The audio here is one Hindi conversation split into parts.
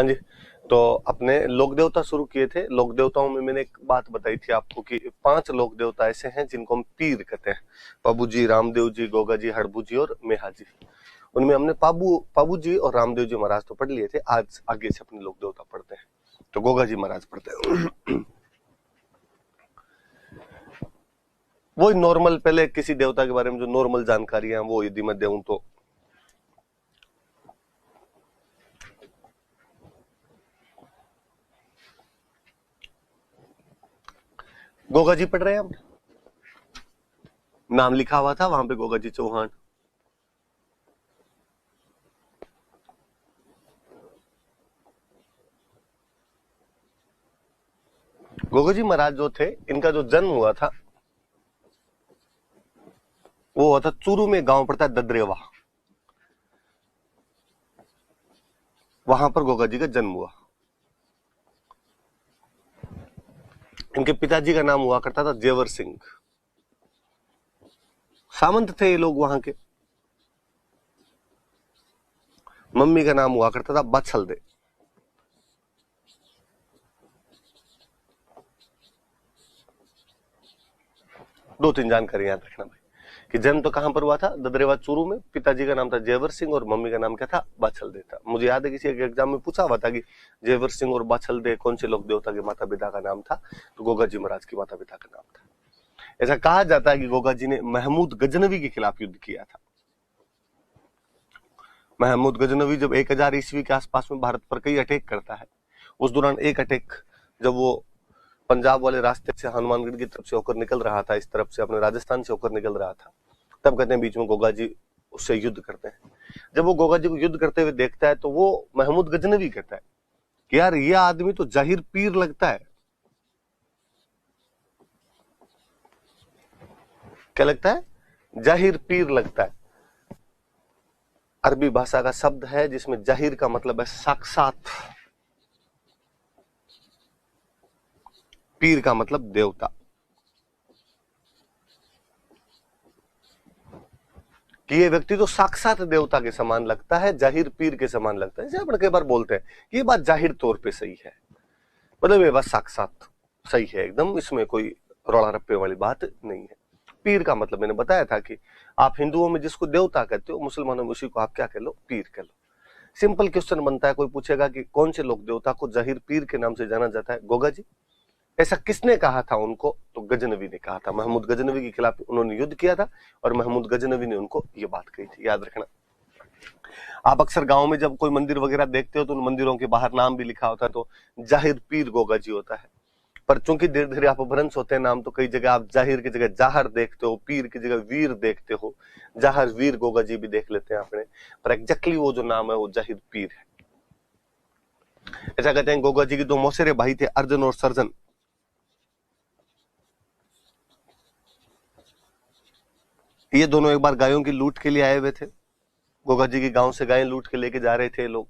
हाँ जी। तो अपने लोक देवता शुरू किए थे। लोक देवताओं में मैंने एक बात बताई थी आपको कि 5 लोक देवता ऐसे हैं जिनको हम पीर कहते हैं। पाबू जी, रामदेव जी, गोगा जी, हड़बू जी और मेहा जी। उनमें हमने पाबू जी और रामदेव जी महाराज तो पढ़ लिए थे। आज आगे से अपने लोक देवता पढ़ते हैं। तो गोगा जी महाराज पढ़ते हैं। वो नॉर्मल, पहले किसी देवता के बारे में जो नॉर्मल जानकारी है वो यदि मैं दूं तो गोगा जी पढ़ रहे हैं हम। नाम लिखा हुआ था वहां पे गोगा जी चौहान। गोगा जी महाराज जो थे, इनका जो जन्म हुआ था वो हुआ था चूरू में, गांव पड़ता है ददरेवा, वहां पर गोगा जी का जन्म हुआ। इनके पिताजी का नाम हुआ करता था जेवर सिंह। सामंत थे ये लोग वहां के। मम्मी का नाम हुआ करता था बछलदे। दो तीन जानकारी याद रखना भाई कि जन्म तो कहां पर हुआ था, ददरेवा चूरू में। पिताजी का नाम था जेवर सिंह और मम्मी का नाम क्या था, बाछलदे था। मुझे याद है किसी एक एग्जाम में पूछा हुआ था कि जेवर सिंह और बाछलदे कौन से लोक देवता के माता पिता का नाम था, तो गोगा जी महाराज के माता पिता का नाम था। ऐसा कहा जाता है कि गोगा जी ने महमूद गजनवी के खिलाफ युद्ध किया था। महमूद गजनवी जब 1000 ईस्वी के आसपास में भारत पर कई अटैक करता है, उस दौरान एक अटैक जब वो पंजाब वाले रास्ते से हनुमानगढ़ की तरफ से होकर निकल रहा था, इस तरफ से अपने राजस्थान से होकर निकल रहा था, तब कहते हैं बीच में गोगा जी उससे युद्ध करते हैं। जब वो गोगा जी को युद्ध करते हुए देखता है तो वो महमूद गजनवी कहता है कि यार ये आदमी तो जाहिर पीर लगता है। क्या लगता है? जाहिर पीर लगता है। अरबी भाषा का शब्द है जिसमें जाहिर का मतलब है साक्षात, पीर का मतलब देवता। कि ये व्यक्ति तो साक्षात देवता के समान लगता है, जाहिर पीर के समान लगता है। जैसे अपन कई बार बोलते हैं कि ये बात जाहिर तौर पे सही है, मतलब ये बात साक्षात सही है एकदम, इसमें कोई रोड़ा रप्पे वाली बात नहीं है। पीर का मतलब मैंने बताया था कि आप हिंदुओं में जिसको देवता कहते हो, मुसलमानों में उसी को आप क्या कह लो, पीर कह लो। सिंपल क्वेश्चन बनता है, कोई पूछेगा कि कौन से लोक देवता को जाहिर पीर के नाम से जाना जाता है? गोगा जी। ऐसा किसने कहा था उनको? तो गजनवी ने कहा था। महमूद गजनवी के खिलाफ उन्होंने युद्ध किया था और महमूद गजनवी ने उनको ये बात कही थी, याद रखना। आप अक्सर गांव में जब कोई मंदिर वगैरह देखते हो तो उन मंदिरों के बाहर नाम भी लिखा होता है, तो जाहिर पीर गोगा जी होता है। पर चूंकि धीरे धीरे आप भ्रंश होते हैं नाम, तो कई जगह आप जाहिर की जगह जाहर देखते हो, पीर की जगह वीर देखते हो। जाहर वीर गोगा जी भी देख लेते हैं आपने, पर एग्जैक्टली वो जो नाम है वो जाहिर पीर है। ऐसा कहते हैं गोगा जी के 2 मौसेरे भाई थे, अर्जन और सर्जन। ये दोनों एक बार गायों की लूट के लिए आए हुए थे। गोगा जी के गांव से गायें लूट के लेके जा रहे थे लोग,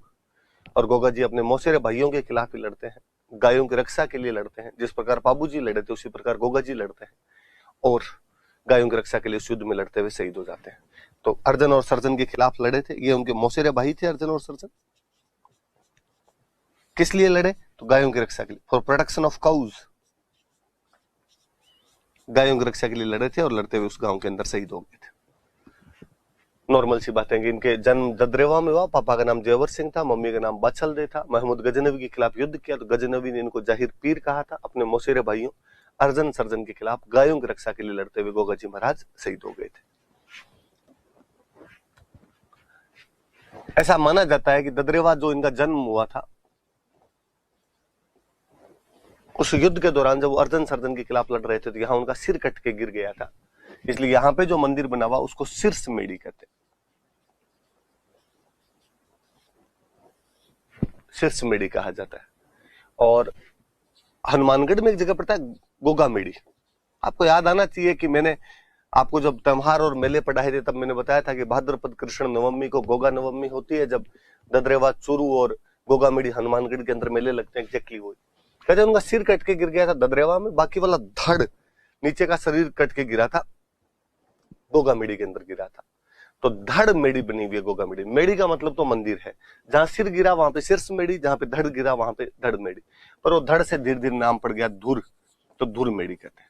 और गोगा जी अपने मौसेरे भाइयों के खिलाफ ही लड़ते हैं, गायों की रक्षा के लिए लड़ते हैं। जिस प्रकार पाबू जी लड़े थे उसी प्रकार गोगा जी लड़ते हैं और गायों की रक्षा के लिए युद्ध में लड़ते हुए शहीद हो जाते हैं। तो अर्जन और सर्जन के खिलाफ लड़े थे, ये उनके मौसेरे भाई थे अर्जन और सर्जन। किस लिए लड़े? तो गायों की रक्षा के लिए, फॉर प्रोटेक्शन ऑफ काउज। गायों की रक्षा के लिए लड़े थे और लड़ते हुए उस गांव के अंदर शहीद हो गए थे। नॉर्मल सी बातें कि इनके जन्म ददरेवा में हुआ, पापा का नाम जेवर सिंह था, मम्मी का नाम बछलदे था। महमूद गजनवी के खिलाफ युद्ध किया तो गजनवी ने इनको जाहिर पीर कहा था। अपने मौसेरे भाइयों अर्जन सर्जन के खिलाफ गायों की रक्षा के लिए लड़ते हुए गोगा जी महाराज शहीद हो गए थे। ऐसा माना जाता है कि ददरेवा जो इनका जन्म हुआ था, उस युद्ध के दौरान जब वो अर्जन सर्जन के खिलाफ लड़ रहे थे तो यहाँ उनका सिर कट के गिर गया था, इसलिए यहाँ पे जो मंदिर बना हुआ उसको शीर्ष मेड़ी कहते हैं। शीर्ष मेड़ी कहा जाता है। और हनुमानगढ़ में एक जगह पड़ता है गोगा मेड़ी। आपको याद आना चाहिए कि मैंने आपको जब त्योहार और मेले पढ़ाए थे तब मैंने बताया था कि भाद्रपद कृष्ण नवमी को गोगा नवमी होती है, जब ददरेवा चूरू और गोगा मेड़ी हनुमानगढ़ के अंदर मेले लगते हैं। एग्जैक्टली वही कहते हैं। उनका सिर कट के गिर गया था ददरेवा में, बाकी वाला धड़ नीचे का शरीर कट के गिरा था गोगा मेड़ी के अंदर गिरा था। तो धड़ मेड़ी बनी हुई है गोगा मेड़ी। मेड़ी का मतलब तो मंदिर है, जहां सिर गिरा वहां पे शीर्ष मेड़ी, जहां पे धड़ गिरा वहां पे धड़ मेड़ी, पर वो धड़ से धीरे धीरे नाम पड़ गया धुर, तो धुर मेड़ी कहते हैं।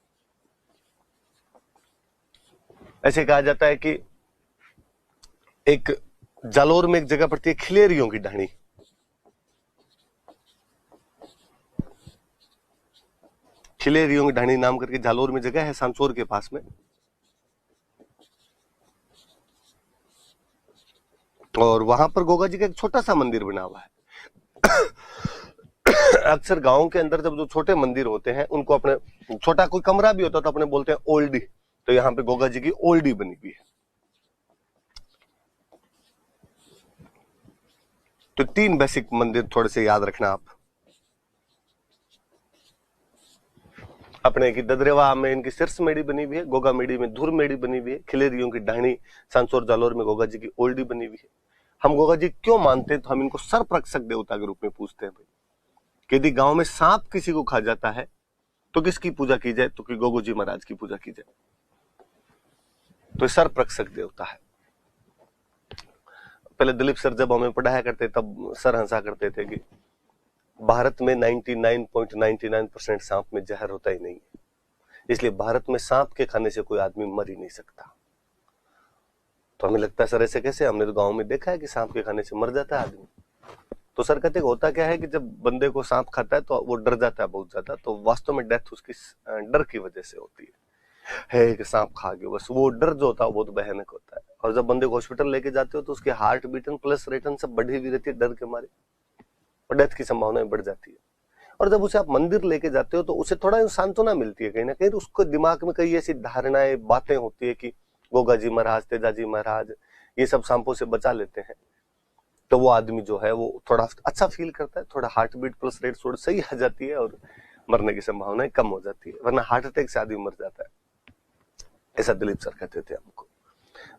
ऐसे कहा जाता है कि एक जालोर में एक जगह पड़ती है खिलेरियों की ढाणी, खिलेरियों की ढाणी नाम करके जालोर में जगह है सांसोर के पास में, और वहां पर गोगा जी का एक छोटा सा मंदिर बना हुआ है। अक्सर गांव के अंदर जब जो छोटे मंदिर होते हैं उनको अपने छोटा कोई कमरा भी होता है तो अपने बोलते हैं ओल्डी, तो यहाँ पे गोगा जी की ओल्डी बनी हुई है। तो 3 बेसिक मंदिर थोड़े से याद रखना आप। अपने की ददरेवा में इनकी शीर्ष मेड़ी बनी हुई है, गोगा मेड़ी में धुर मेड़ी बनी हुई है, खिलेरियों की ढाणी सांसोर जालोर में गोगा जी की ओल्डी बनी हुई है। हम गोगा जी क्यों मानते हैं, तो हम इनको सर्परक्षक देवता के रूप में पूछते हैं भाई। कि यदि गांव में सांप किसी को खा जाता है तो किसकी पूजा की जाए, तो कि गोगो जी महाराज की पूजा की जाए। तो सर्परक्षक देवता है। पहले दिलीप सर जब हमें पढ़ाया करते तब सर हंसा करते थे कि भारत में 99.99% सांप में जहर होता ही नहीं है, इसलिए भारत में सांप के खाने से कोई आदमी मर ही नहीं सकता। तो हमें लगता है सर ऐसे कैसे, हमने तो गांव में देखा है कि सांप के खाने से मर जाता है आदमी। तो सर कहते होता क्या है कि जब बंदे को सांप खाता है तो वो डर जाता है बहुत ज्यादा, तो वास्तव में डेथ उसकी डर की वजह से होती है कि सांप खा गया, बस वो डर जो होता है वो बहुत भयानक होता है। और जब बंदे को हॉस्पिटल लेके जाते हो तो उसके हार्ट बीटन प्लस रेटन सब बढ़ी हुई रहती है डर के मारे, और डेथ की संभावना बढ़ जाती है। और जब उसे आप मंदिर लेके जाते हो तो उसे थोड़ा सांत्वना मिलती है, कहीं ना कहीं तो उसको दिमाग में कई ऐसी धारणाएं बातें होती है कि गोगा जी महाराज, तेजाजी महाराज ये सब सांपों से बचा लेते हैं, तो वो आदमी जो है वो थोड़ा अच्छा फील करता है, थोड़ा हार्ट बीट प्लस रेट थोड़ी सही आ जाती है और मरने की संभावना कम हो जाती है, वरना हार्ट अटैक से आदमी मर जाता है। ऐसा दिलीप सर कहते थे हमको।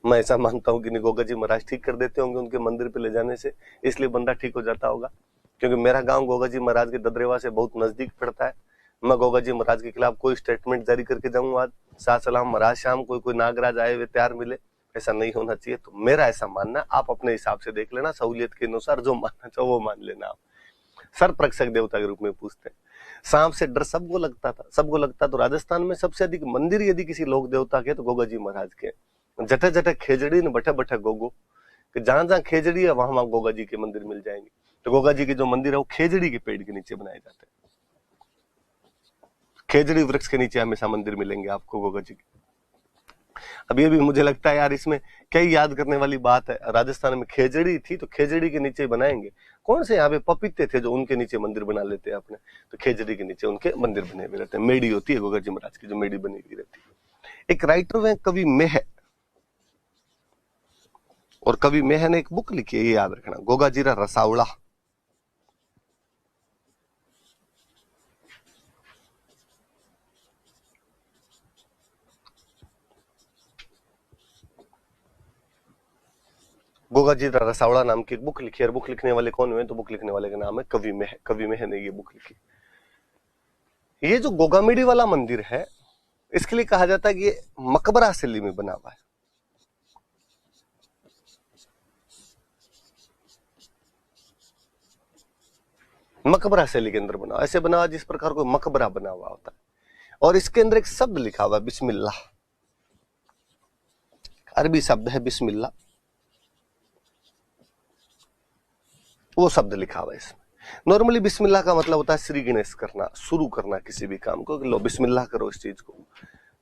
मैं ऐसा मानता हूं कि गोगा जी महाराज ठीक कर देते होंगे उनके मंदिर पे ले जाने से, इसलिए बंदा ठीक हो जाता होगा। क्योंकि मेरा गांव गोगा जी महाराज के ददरेवा से बहुत नजदीक पड़ता है। मैं गोगा जी महाराज के खिलाफ कोई स्टेटमेंट जारी करके जाऊंगा आज साथ सलाम महाराज श्याम कोई नागराज आए हुए तैयार मिले, ऐसा नहीं होना चाहिए। तो मेरा ऐसा मानना, आप अपने हिसाब से देख लेना, सहूलियत के अनुसार जो मानना चाहो वो मान लेना। आप सर्परक्षक देवता के रूप में पूछते हैं। सांप से डर सबको लगता था, सबको लगता। तो राजस्थान में सबसे अधिक मंदिर यदि किसी लोक देवता के तो गोगा जी महाराज के। जटे जटे खेजड़ी न बटे बटे गोगो, कि जहां जहां खेजड़ी है वहां वहां गोगा जी के मंदिर मिल जाएंगे। तो गोगा जी के जो मंदिर है वो खेजड़ी के पेड़ के नीचे बनाए जाते हैं। खेजड़ी वृक्ष के नीचे हमेशा मंदिर मिलेंगे आपको गोगा जी के। अब ये भी मुझे लगता है यार इसमें कई याद करने वाली बात है। राजस्थान में खेजड़ी थी तो खेजड़ी के नीचे बनाएंगे। कौन से यहाँ पे पपीते थे जो उनके नीचे मंदिर बना लेते हैं अपने, तो खेजड़ी के नीचे उनके मंदिर बने हुए रहते हैं। मेड़ी होती है गोगा जी महाराज की, जो मेड़ी बनी हुई रहती है। एक राइटर में कवि मेह, और कवि मेह ने एक बुक लिखी है, ये याद रखना, गोगा जीरा रसावला। गोगा जी रसावड़ा नाम की एक बुक लिखी है। बुक लिखने वाले कौन हुए, तो बुक लिखने वाले का नाम है कवि मेह। कवि मेह ने ये बुक लिखी। ये जो गोगामेड़ी वाला मंदिर है इसके लिए कहा जाता है कि ये मकबरा शैली में बना हुआ है। मकबरा शैली के अंदर बना, ऐसे बना जिस प्रकार कोई मकबरा बना हुआ होता है। और इसके अंदर एक शब्द लिखा हुआ है बिस्मिल्लाह, अरबी शब्द है बिस्मिल्लाह, वो शब्द लिखा हुआ है इसमें। नॉर्मली बिस्मिल्लाह का मतलब होता है श्री गणेश करना, शुरू करना किसी भी काम को, लो बिस्मिल्लाह करो इस चीज को।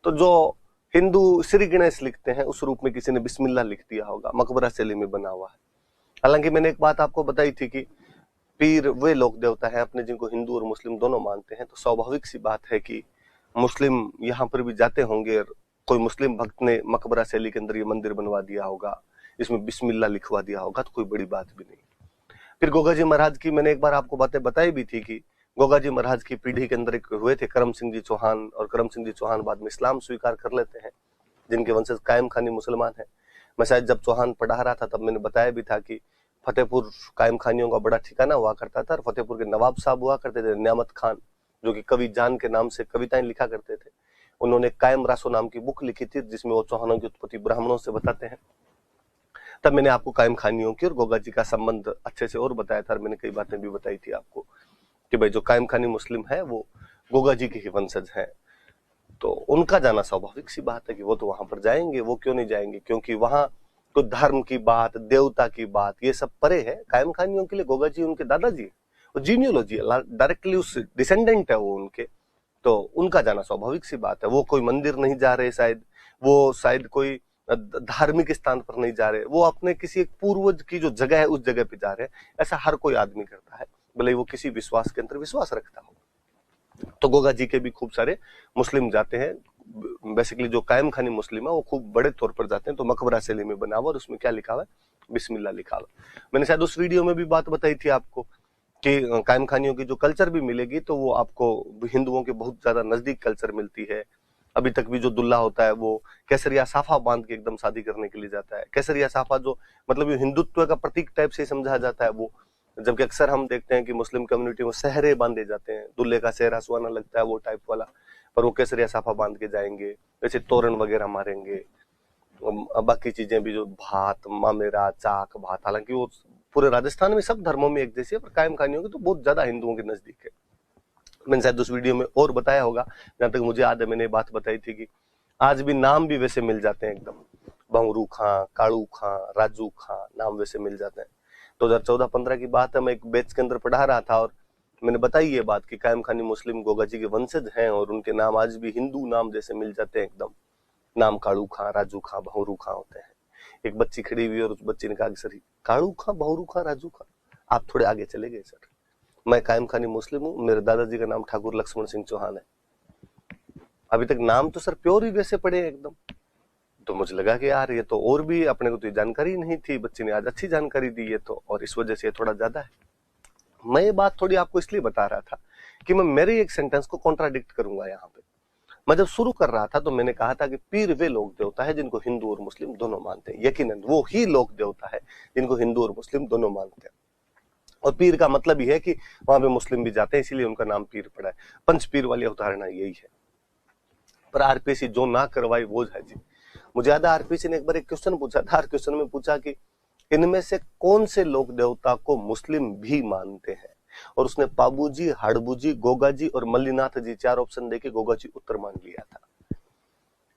तो जो हिंदू श्री गणेश लिखते हैं उस रूप में किसी ने बिस्मिल्लाह लिख दिया होगा, मकबरा शैली में बना हुआ है। हालांकि मैंने एक बात आपको बताई थी कि पीर वे लोक देवता है अपने जिनको हिंदू और मुस्लिम दोनों मानते हैं। तो स्वाभाविक सी बात है कि मुस्लिम यहाँ पर भी जाते होंगे और कोई मुस्लिम भक्त ने मकबरा शैली के अंदर ये मंदिर बनवा दिया होगा, इसमें बिस्मिल्लाह लिखवा दिया होगा, तो कोई बड़ी बात भी नहीं। फिर गोगा जी महाराज की मैंने एक बार आपको बातें बताई भी थी कि गोगा जी महाराज की पीढ़ी के अंदर एक हुए थे करम सिंह जी चौहान, और करम सिंह जी चौहान बाद में इस्लाम स्वीकार कर लेते हैं, जिनके वंशज कायम खानी मुसलमान है। मैं शायद जब चौहान पढ़ा रहा था तब मैंने बताया भी था कि फतेहपुर कायम खानियों का बड़ा ठिकाना हुआ करता था, और फतेहपुर के नवाब साहब हुआ करते थे नियामत खान, जो कि कवि जान के नाम से कविताएं लिखा करते थे। उन्होंने कायम रासो नाम की बुक लिखी थी जिसमें वो चौहानों की उत्पत्ति ब्राह्मणों से बताते हैं। तब मैंने आपको कायम खानियों की और गोगा जी का संबंध अच्छे से और बताया था, और मैंने कई बातें भी बताई थी आपको कि भाई जो कायम खानी मुस्लिम है वो गोगा जी के ही वंशज हैं, तो उनका जाना स्वाभाविक सी बात है कि वो तो वहां पर जाएंगे। वो क्यों नहीं जाएंगे? क्योंकि वहां तो धर्म की बात, देवता की बात, ये सब परे है। कायम खानियों के लिए गोगा जी उनके दादाजी, वो जीनियोलॉजी है, डायरेक्टली उस डिसेंडेंट है वो उनके, तो उनका जाना स्वाभाविक सी बात है। वो कोई मंदिर नहीं जा रहे शायद, वो शायद कोई धार्मिक स्थान पर नहीं जा रहे, वो अपने किसी एक पूर्वज की जो जगह है उस जगह पे जा रहे हैं। ऐसा हर कोई आदमी करता है, भले वो किसी विश्वास के अंदर विश्वास रखता हो। तो गोगा जी के भी खूब सारे मुस्लिम जाते हैं। बेसिकली जो कायम खानी मुस्लिम है वो खूब बड़े तौर पर जाते हैं। तो मकबरा शैली में बना हुआ, और उसमें क्या लिखा हुआ है? बिस्मिल्लाह लिखा हुआ। मैंने शायद उस वीडियो में भी बात बताई थी आपको कि कायम खानियों की जो कल्चर भी मिलेगी तो वो आपको हिंदुओं के बहुत ज्यादा नजदीक कल्चर मिलती है। अभी तक भी जो दुल्हा होता है वो केसरिया साफा बांध के एकदम शादी करने के लिए जाता है। केसरिया साफा जो मतलब हिंदुत्व का प्रतीक टाइप से समझा जाता है वो, जबकि अक्सर हम देखते हैं कि मुस्लिम कम्युनिटी में सेहरे बांधे जाते हैं, दूल्हे का सेहरा सुहाना लगता है वो टाइप वाला, पर वो केसरिया साफा बांध के जाएंगे, वैसे तोरण वगैरह मारेंगे, बाकी चीजें भी जो भात मामेरा चाक भात, हालांकि वो पूरे राजस्थान में सब धर्मों में एक जैसी है, पर कायम खानी होगी तो बहुत ज्यादा हिंदुओं के नजदीक है। मैंने शायद उस वीडियो में और बताया होगा, जहां तक मुझे याद है मैंने बात बताई थी कि आज भी नाम भी वैसे मिल जाते हैं एकदम, भंवरू खां, कालू खां, राजू खां, नाम वैसे मिल जाते हैं। 2014-15 की बात है, मैं एक बैच के अंदर पढ़ा रहा था और मैंने बताई ये बात कि कायम खानी मुस्लिम गोगा जी के वंशज हैं और उनके नाम आज भी हिंदू नाम जैसे मिल जाते हैं एकदम। नाम कालू खां, राजू खां, भंवरू खां होते हैं। एक बच्ची खड़ी हुई और उस बच्ची ने कहा कि सर कालू खां, भंवरू खां, राजू खां, आप थोड़े आगे चले गए सर। मैं कायम खानी मुस्लिम हूँ, मेरे दादाजी का नाम ठाकुर लक्ष्मण सिंह चौहान है। अभी तक नाम तो सर प्योर ही वैसे पड़े एकदम। तो मुझे लगा कि यार ये तो और भी अपने को तो जानकारी नहीं थी, बच्ची ने आज अच्छी जानकारी दी है, तो और इस वजह से थोड़ा ज्यादा है। मैं ये बात थोड़ी आपको इसलिए बता रहा था कि मैं मेरे एक सेंटेंस को कॉन्ट्राडिक्ट करूंगा यहाँ पे। मैं जब शुरू कर रहा था तो मैंने कहा था कि पीर वे लोक देवता है जिनको हिंदू और मुस्लिम दोनों मानते हैं। यकीनन वो ही लोक देवता है जिनको हिंदू और मुस्लिम दोनों मानते हैं। और पीर का मतलब ही है कि वहां पे मुस्लिम भी जाते हैं, इसीलिए उनका नाम पीर पड़ा है। पंच पीर वाली अवधारणा यही है। पर आरपीसी जो ना करवाई वो है जी। मुझे याद है आरपीसी ने एक बार एक क्वेश्चन पूछा था। क्वेश्चन में पूछा कि इनमें से कौन से लोक देवता को मुस्लिम भी मानते हैं, और उसने पाबूजी, हड़बूजी, गोगा जी और मल्लीनाथ जी 4 ऑप्शन देके गोगा जी उत्तर मान लिया था।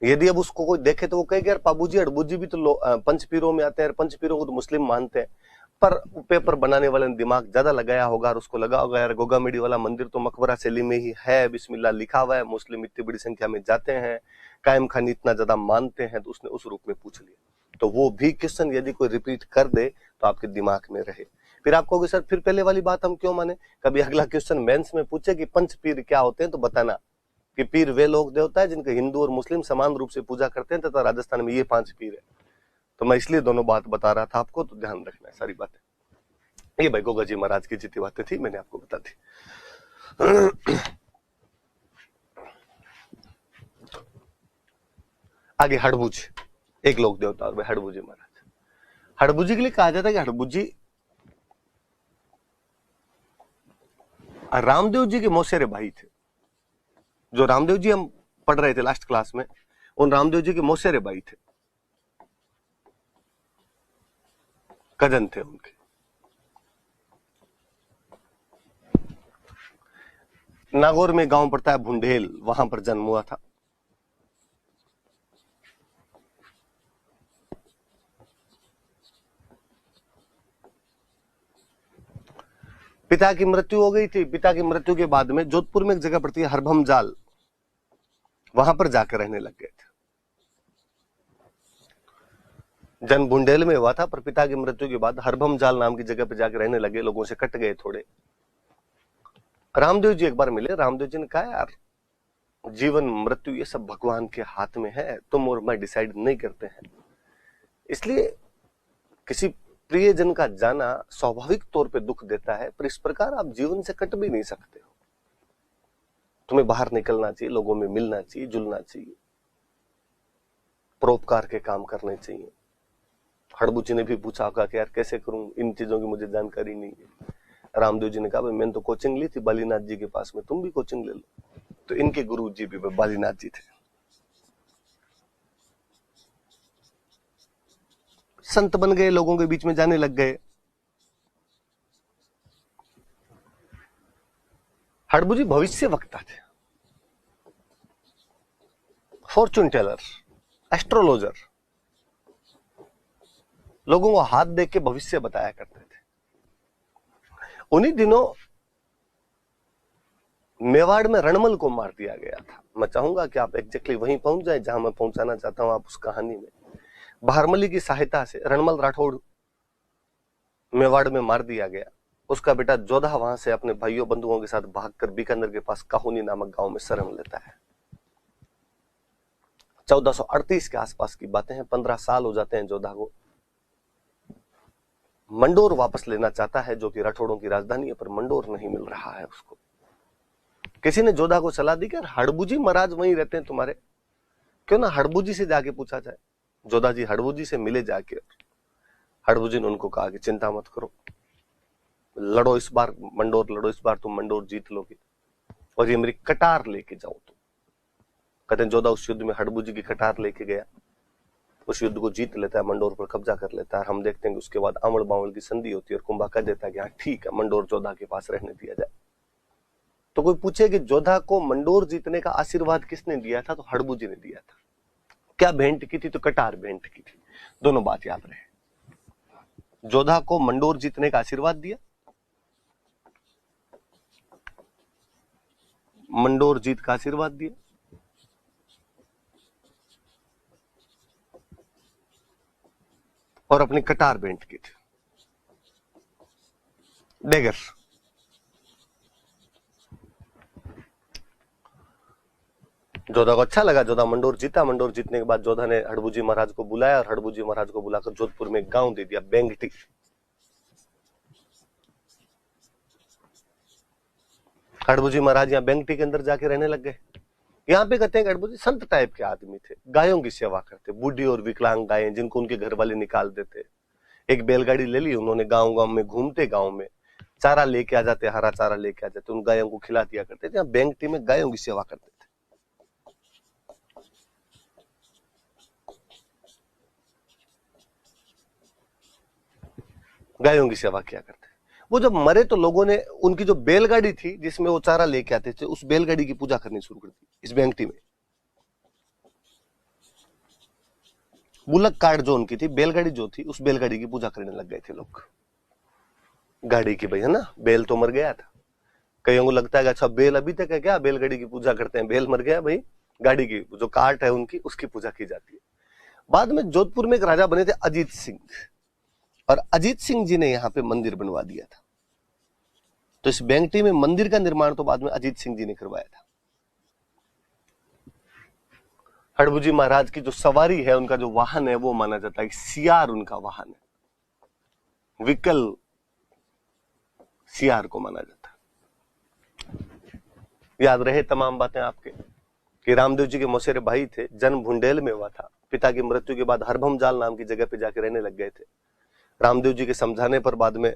यदि अब उसको कोई देखे तो वो कहेगा यार पाबूजी हड़बूजी भी तो पंच पीरों में आते हैं, पंच पीरों को तो मुस्लिम मानते हैं। पर पेपर बनाने वाले ने दिमाग ज्यादा लगाया होगा और उसको लगा होगा यार गोगामेडी वाला मंदिर तो मकबरा शैली में ही है, बिस्मिल्लाह लिखा हुआ है, मुस्लिम इतनी बड़ी संख्या में जाते हैं, कायम खानी इतना ज्यादा मानते हैं, तो उसने उस रूप में पूछ लिया। तो वो भी क्वेश्चन यदि कोई रिपीट कर दे तो आपके दिमाग में रहे। फिर आप कहोगे सर फिर पहले वाली बात हम क्यों माने? कभी अगला क्वेश्चन मेंस में पूछे कि पंच पीर क्या होते हैं तो बताना कि पीर वे लोग देवता है जिनके हिंदू और मुस्लिम समान रूप से पूजा करते हैं, तथा राजस्थान में ये 5 पीर है। तो मैं इसलिए दोनों बात बता रहा था आपको, तो ध्यान रखना है सारी बातें। ये भाई गोगा जी महाराज की जितनी बातें थी मैंने आपको बता दी। आगे हड़बूज, एक लोक देवता और भाई हड़बूजी महाराज। हड़बूजी के लिए कहा जाता है कि हड़बूजी रामदेव जी के मौसेरे भाई थे। जो रामदेव जी हम पढ़ रहे थे लास्ट क्लास में, उन रामदेव जी के मौसेरे भाई थे, कजन थे उनके। नागौर में गांव पड़ता है भुंडेल, वहां पर जन्म हुआ था। पिता की मृत्यु हो गई थी। पिता की मृत्यु के बाद में जोधपुर में एक जगह पड़ती है हरभम जाल, वहां पर जाकर रहने लग गए थे। जन्म बुंडेल में हुआ था, पर पिता की मृत्यु के बाद हरभम जाल नाम की जगह पर जाकर रहने लगे, लोगों से कट गए थोड़े। रामदेव जी एक बार मिले, रामदेव जी ने कहा यार जीवन मृत्यु ये सब भगवान के हाथ में है, तुम और मैं डिसाइड नहीं करते हैं, इसलिए किसी प्रियजन का जाना स्वाभाविक तौर पे दुख देता है, पर इस प्रकार आप जीवन से कट भी नहीं सकते हो। तुम्हें बाहर निकलना चाहिए, लोगों में मिलना चाहिए, जुलना चाहिए, परोपकार के काम करने चाहिए। हड़बूजी ने भी पूछा होगा कि यार कैसे करूं, इन चीजों की मुझे जानकारी नहीं है। रामदेव जी ने कहा भाई मैंने तो कोचिंग ली थी बालीनाथ जी के पास में, तुम भी कोचिंग ले लो। तो इनके गुरु जी भी बालीनाथ जी थे। संत बन गए, लोगों के बीच में जाने लग गए। हड़बू भविष्य वक्ता थे, फॉर्चून टेलर, एस्ट्रोलॉजर, लोगों को हाथ देख के भविष्य बताया करते थे। उन्हीं दिनों मेवाड़ में रणमल को मार दिया गया था। मैं चाहूंगा कि आप एग्जैक्टली वहीं पहुंच जाए जहां मैं पहुंचाना चाहता हूं आप उस कहानी में। बहारमली की सहायता से रणमल राठौड़ मेवाड़ में मार दिया गया। उसका बेटा जोधा वहां से अपने भाइयों बंधुओं के साथ भागकर बीकानेर के पास काहुनी नामक गांव में शरण लेता है। 1438 के आसपास की बातें हैं। 15 साल हो जाते हैं जोधा को। मंडोर वापस लेना चाहता है, जो कि राठौड़ों की राजधानी है, पर मंडोर नहीं मिल रहा है उसको। किसी ने जोधा को सलाह दी कि हड़बूजी महाराज वहीं रहते हैं तुम्हारे, क्यों ना हड़बूजी से जाके पूछा जाए। जोधा जी हड़बूजी से मिले जाके। हड़बूजी ने उनको कहा कि चिंता मत करो, लड़ो इस बार मंडोर, लड़ो इस बार तुम मंडोर जीत लोगे, और ये मेरी कटार लेके जाओ तुम। कहते हैं जोधा उस युद्ध में हड़बूजी की कटार लेके गया, उस युद्ध को जीत लेता है, मंडोर पर कब्जा कर लेता है। हम देखते हैं कि उसके बाद अमड़ बावड़ की संधि होती है और कुंभा कह देता है कि हाँ ठीक है, मंडोर जोधा के पास रहने दिया जाए। तो कोई पूछे कि जोधा को मंडोर जीतने का आशीर्वाद किसने दिया था, तो हड़बूजी ने दिया था। क्या भेंट की थी, तो कटार भेंट की थी। दोनों बात याद रहे। जोधा को मंडोर जीतने का आशीर्वाद दिया, मंडोर जीत का आशीर्वाद दिया, और अपनी कटार भेंट की थी, डेगर। जोधा को अच्छा लगा, जोधा मंडोर जीता। मंडोर जीतने के बाद जोधा ने हड़बूजी महाराज को बुलाया और हड़बूजी महाराज को बुलाकर जोधपुर में एक गांव दे दिया, बेंगटी। हड़बूजी महाराज यहाँ बेंगटी के अंदर जाके रहने लग गए। यहाँ पे कहते हैं हड़बूजी संत टाइप के आदमी थे, गायों की सेवा करते, बूढ़ी और विकलांग गायें जिनको उनके घर वाले निकाल देते। एक बैलगाड़ी ले ली उन्होंने, गांव गांव में घूमते, गांव में चारा लेके आ जाते, हरा चारा लेके आ जाते, उन गायों को खिला दिया करते थे। बेंगटी में गायों की सेवा करते थे। गायों की सेवा किया करते। वो जब मरे तो लोगों ने उनकी जो बैलगाड़ी थी जिसमें वो चारा लेके आते थे, उस बैलगाड़ी की पूजा करनी शुरू कर दी। इस बेंगटी में बुलक कार्ड जो उनकी थी, बैलगाड़ी जो थी, उस बैलगाड़ी की पूजा करने लग गए थे लोग। गाड़ी की भाई है ना, बैल तो मर गया था। कईयों को लगता है कि अच्छा बैल अभी तक है क्या, बैलगाड़ी की पूजा करते हैं। बैल मर गया भाई, गाड़ी की जो कार्ट है उनकी, उसकी पूजा की जाती है। बाद में जोधपुर में एक राजा बने थे अजीत सिंह, और अजीत सिंह जी ने यहाँ पे मंदिर बनवा दिया था। तो इस बेंगटी में मंदिर का निर्माण तो बाद में अजीत सिंह जी ने करवाया था। हड़बूजी महाराज की जो सवारी है, उनका जो वाहन है, वो माना जाता है कि सियार उनका वाहन है। विकल सियार को माना जाता है। याद रहे तमाम बातें आपके कि रामदेव जी के मौसेरे भाई थे, जन्म भुंडेल में हुआ था। पिता की मृत्यु के बाद हरभम जाल नाम की जगह पे जाके रहने लग गए थे। रामदेव जी के समझाने पर बाद में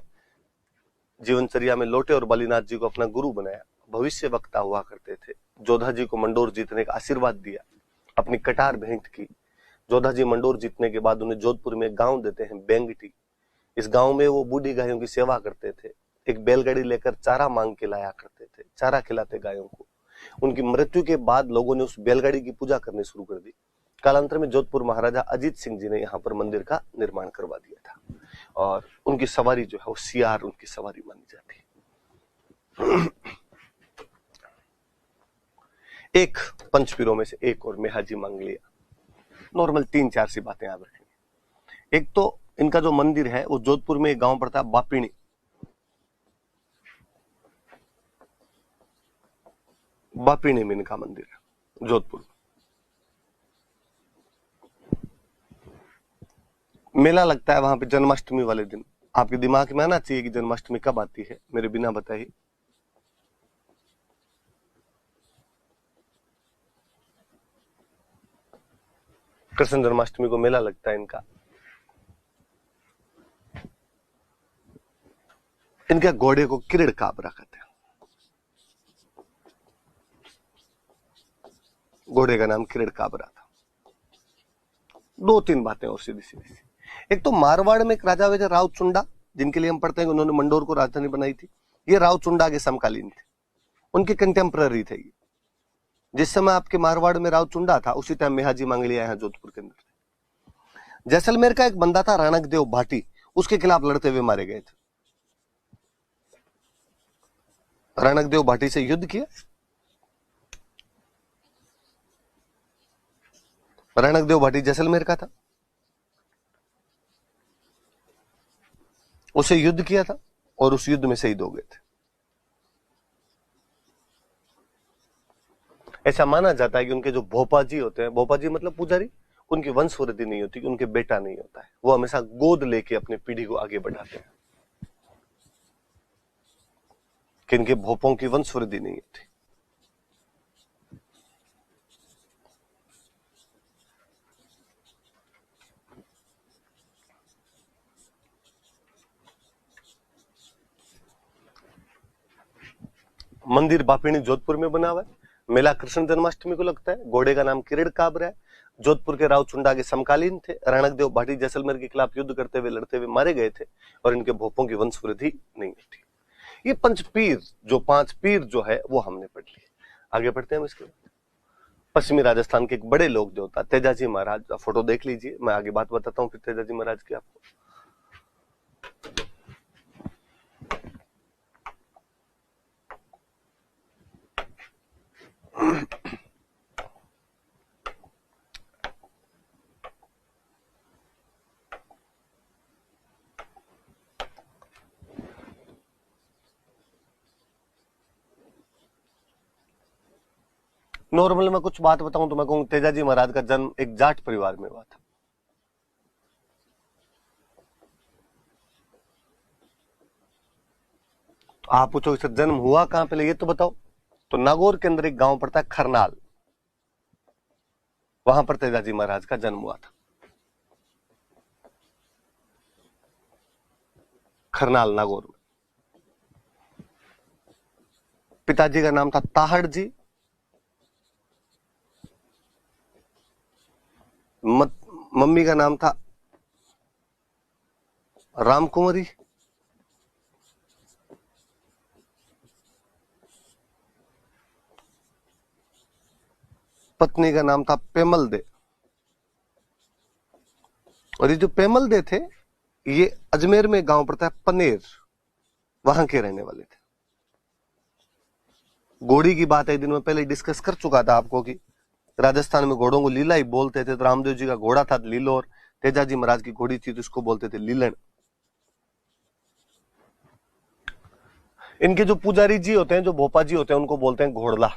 जीवनचर्या में लौटे और बलिनाथ जी को अपना गुरु बनाया। भविष्य वक्ता हुआ करते थे। जोधा जी को मंडोर जीतने का आशीर्वाद दिया, अपनी कटार भेंट की। जोधा जी मंडोर जीतने के बाद उन्हें जोधपुर में गांव देते हैं बेंगटी। इस गांव में वो बूढ़ी गायों की सेवा करते थे। एक बैलगाड़ी लेकर चारा मांग के लाया करते थे, चारा खिलाते गायों को। उनकी मृत्यु के बाद लोगों ने उस बैलगाड़ी की पूजा करनी शुरू कर दी। कालांतर में जोधपुर महाराजा अजीत सिंह जी ने यहाँ पर मंदिर का निर्माण करवा दिया था, और उनकी सवारी जो है वो सियार उनकी सवारी मानी जाती है। एक पंचपीरों में से एक और मेहाजी मांग लिया। नॉर्मल 3-4 सी बातें याद रखेंगे। एक तो इनका जो मंदिर है वो जोधपुर में एक गांव पड़ता है बापिणी। बापिणी में इनका मंदिर है जोधपुर। मेला लगता है वहां पे जन्माष्टमी वाले दिन। आपके दिमाग में आना चाहिए कि जन्माष्टमी कब आती है, मेरे बिना बताए। कृष्ण जन्माष्टमी को मेला लगता है इनका। इनके घोड़े को किरण काबरा कहते हैं। घोड़े का नाम किरण काबरा था। 2-3 बातें और सीधी सीधी सी। एक तो मारवाड़ में एक राजा हुए थे राव चुंडा, जिनके लिए हम पढ़ते हैं कि उन्होंने मंडोर को राजधानी बनाई थी। ये राव चुंडा के समकालीन थे, उनके कंटेम्पररी थे ये। जिस समय आपके मारवाड़ में राव चुंडा था, उसी टाइम मेहाजी मांगलिया यहाँ जोधपुर के अंदर थे। जैसलमेर का एक बंदा था राणक देव भाटी, उसके खिलाफ लड़ते हुए मारे गए थे। राणक देव भाटी से युद्ध किया। राणक देव भाटी जैसलमेर का था, उसे युद्ध किया था और उस युद्ध में शहीद हो गए थे। ऐसा माना जाता है कि उनके जो भोपाजी होते हैं, भोपाजी मतलब पुजारी, उनकी वंशवृद्धि नहीं होती, उनके बेटा नहीं होता है, वो हमेशा गोद लेके अपनी पीढ़ी को आगे बढ़ाते हैं, कि इनके भोपों की वंशवृद्धि नहीं होती। मंदिर बापिणी जोधपुर में बना हुआ है। मेला कृष्ण जन्माष्टमी को लगता है। घोड़े का नाम किरण काबरा है। जोधपुर के राव चुंडा के समकालीन थे। राणक देव भाटी जैसलमेर के खिलाफ युद्ध करते हुए लड़ते हुए मारे गए थे और इनके भोपों की वंशवृद्धि नहीं थी। ये पंचपीर, जो 5 पीर जो है वो हमने पढ़ लिए। आगे बढ़ते हैं हम इसके बाद। पश्चिमी राजस्थान के एक बड़े लोक देवता तेजाजी महाराज का फोटो देख लीजिए, मैं आगे बात बताता हूँ फिर तेजाजी महाराज की आपको। नॉर्मल मैं कुछ बात बताऊं तो मैं कहूं तेजाजी महाराज का जन्म एक जाट परिवार में हुआ था। तो आप पूछो इसका जन्म हुआ कहां, पहले ये तो बताओ। तो नागौर के अंदर एक गांव पड़ता है खरनाल, वहां पर तेजाजी महाराज का जन्म हुआ था। खरनाल नागौर में। पिताजी का नाम था ताहड़ जी, मम्मी का नाम था रामकुमारी, पत्नी का नाम था पेमल दे। और ये जो पेमल दे थे, ये अजमेर में गांव पड़ता है पनेर, वहां के रहने वाले थे। घोड़ी की बात एक दिन में पहले डिस्कस कर चुका था आपको कि राजस्थान में घोड़ों को लीला ही बोलते थे। तो रामदेव जी का घोड़ा था लीलो और तेजाजी महाराज की घोड़ी थी तो इसको बोलते थे लीलन। इनके जो पुजारी जी होते हैं, जो भोपा जी होते हैं, उनको बोलते हैं घोड़ला।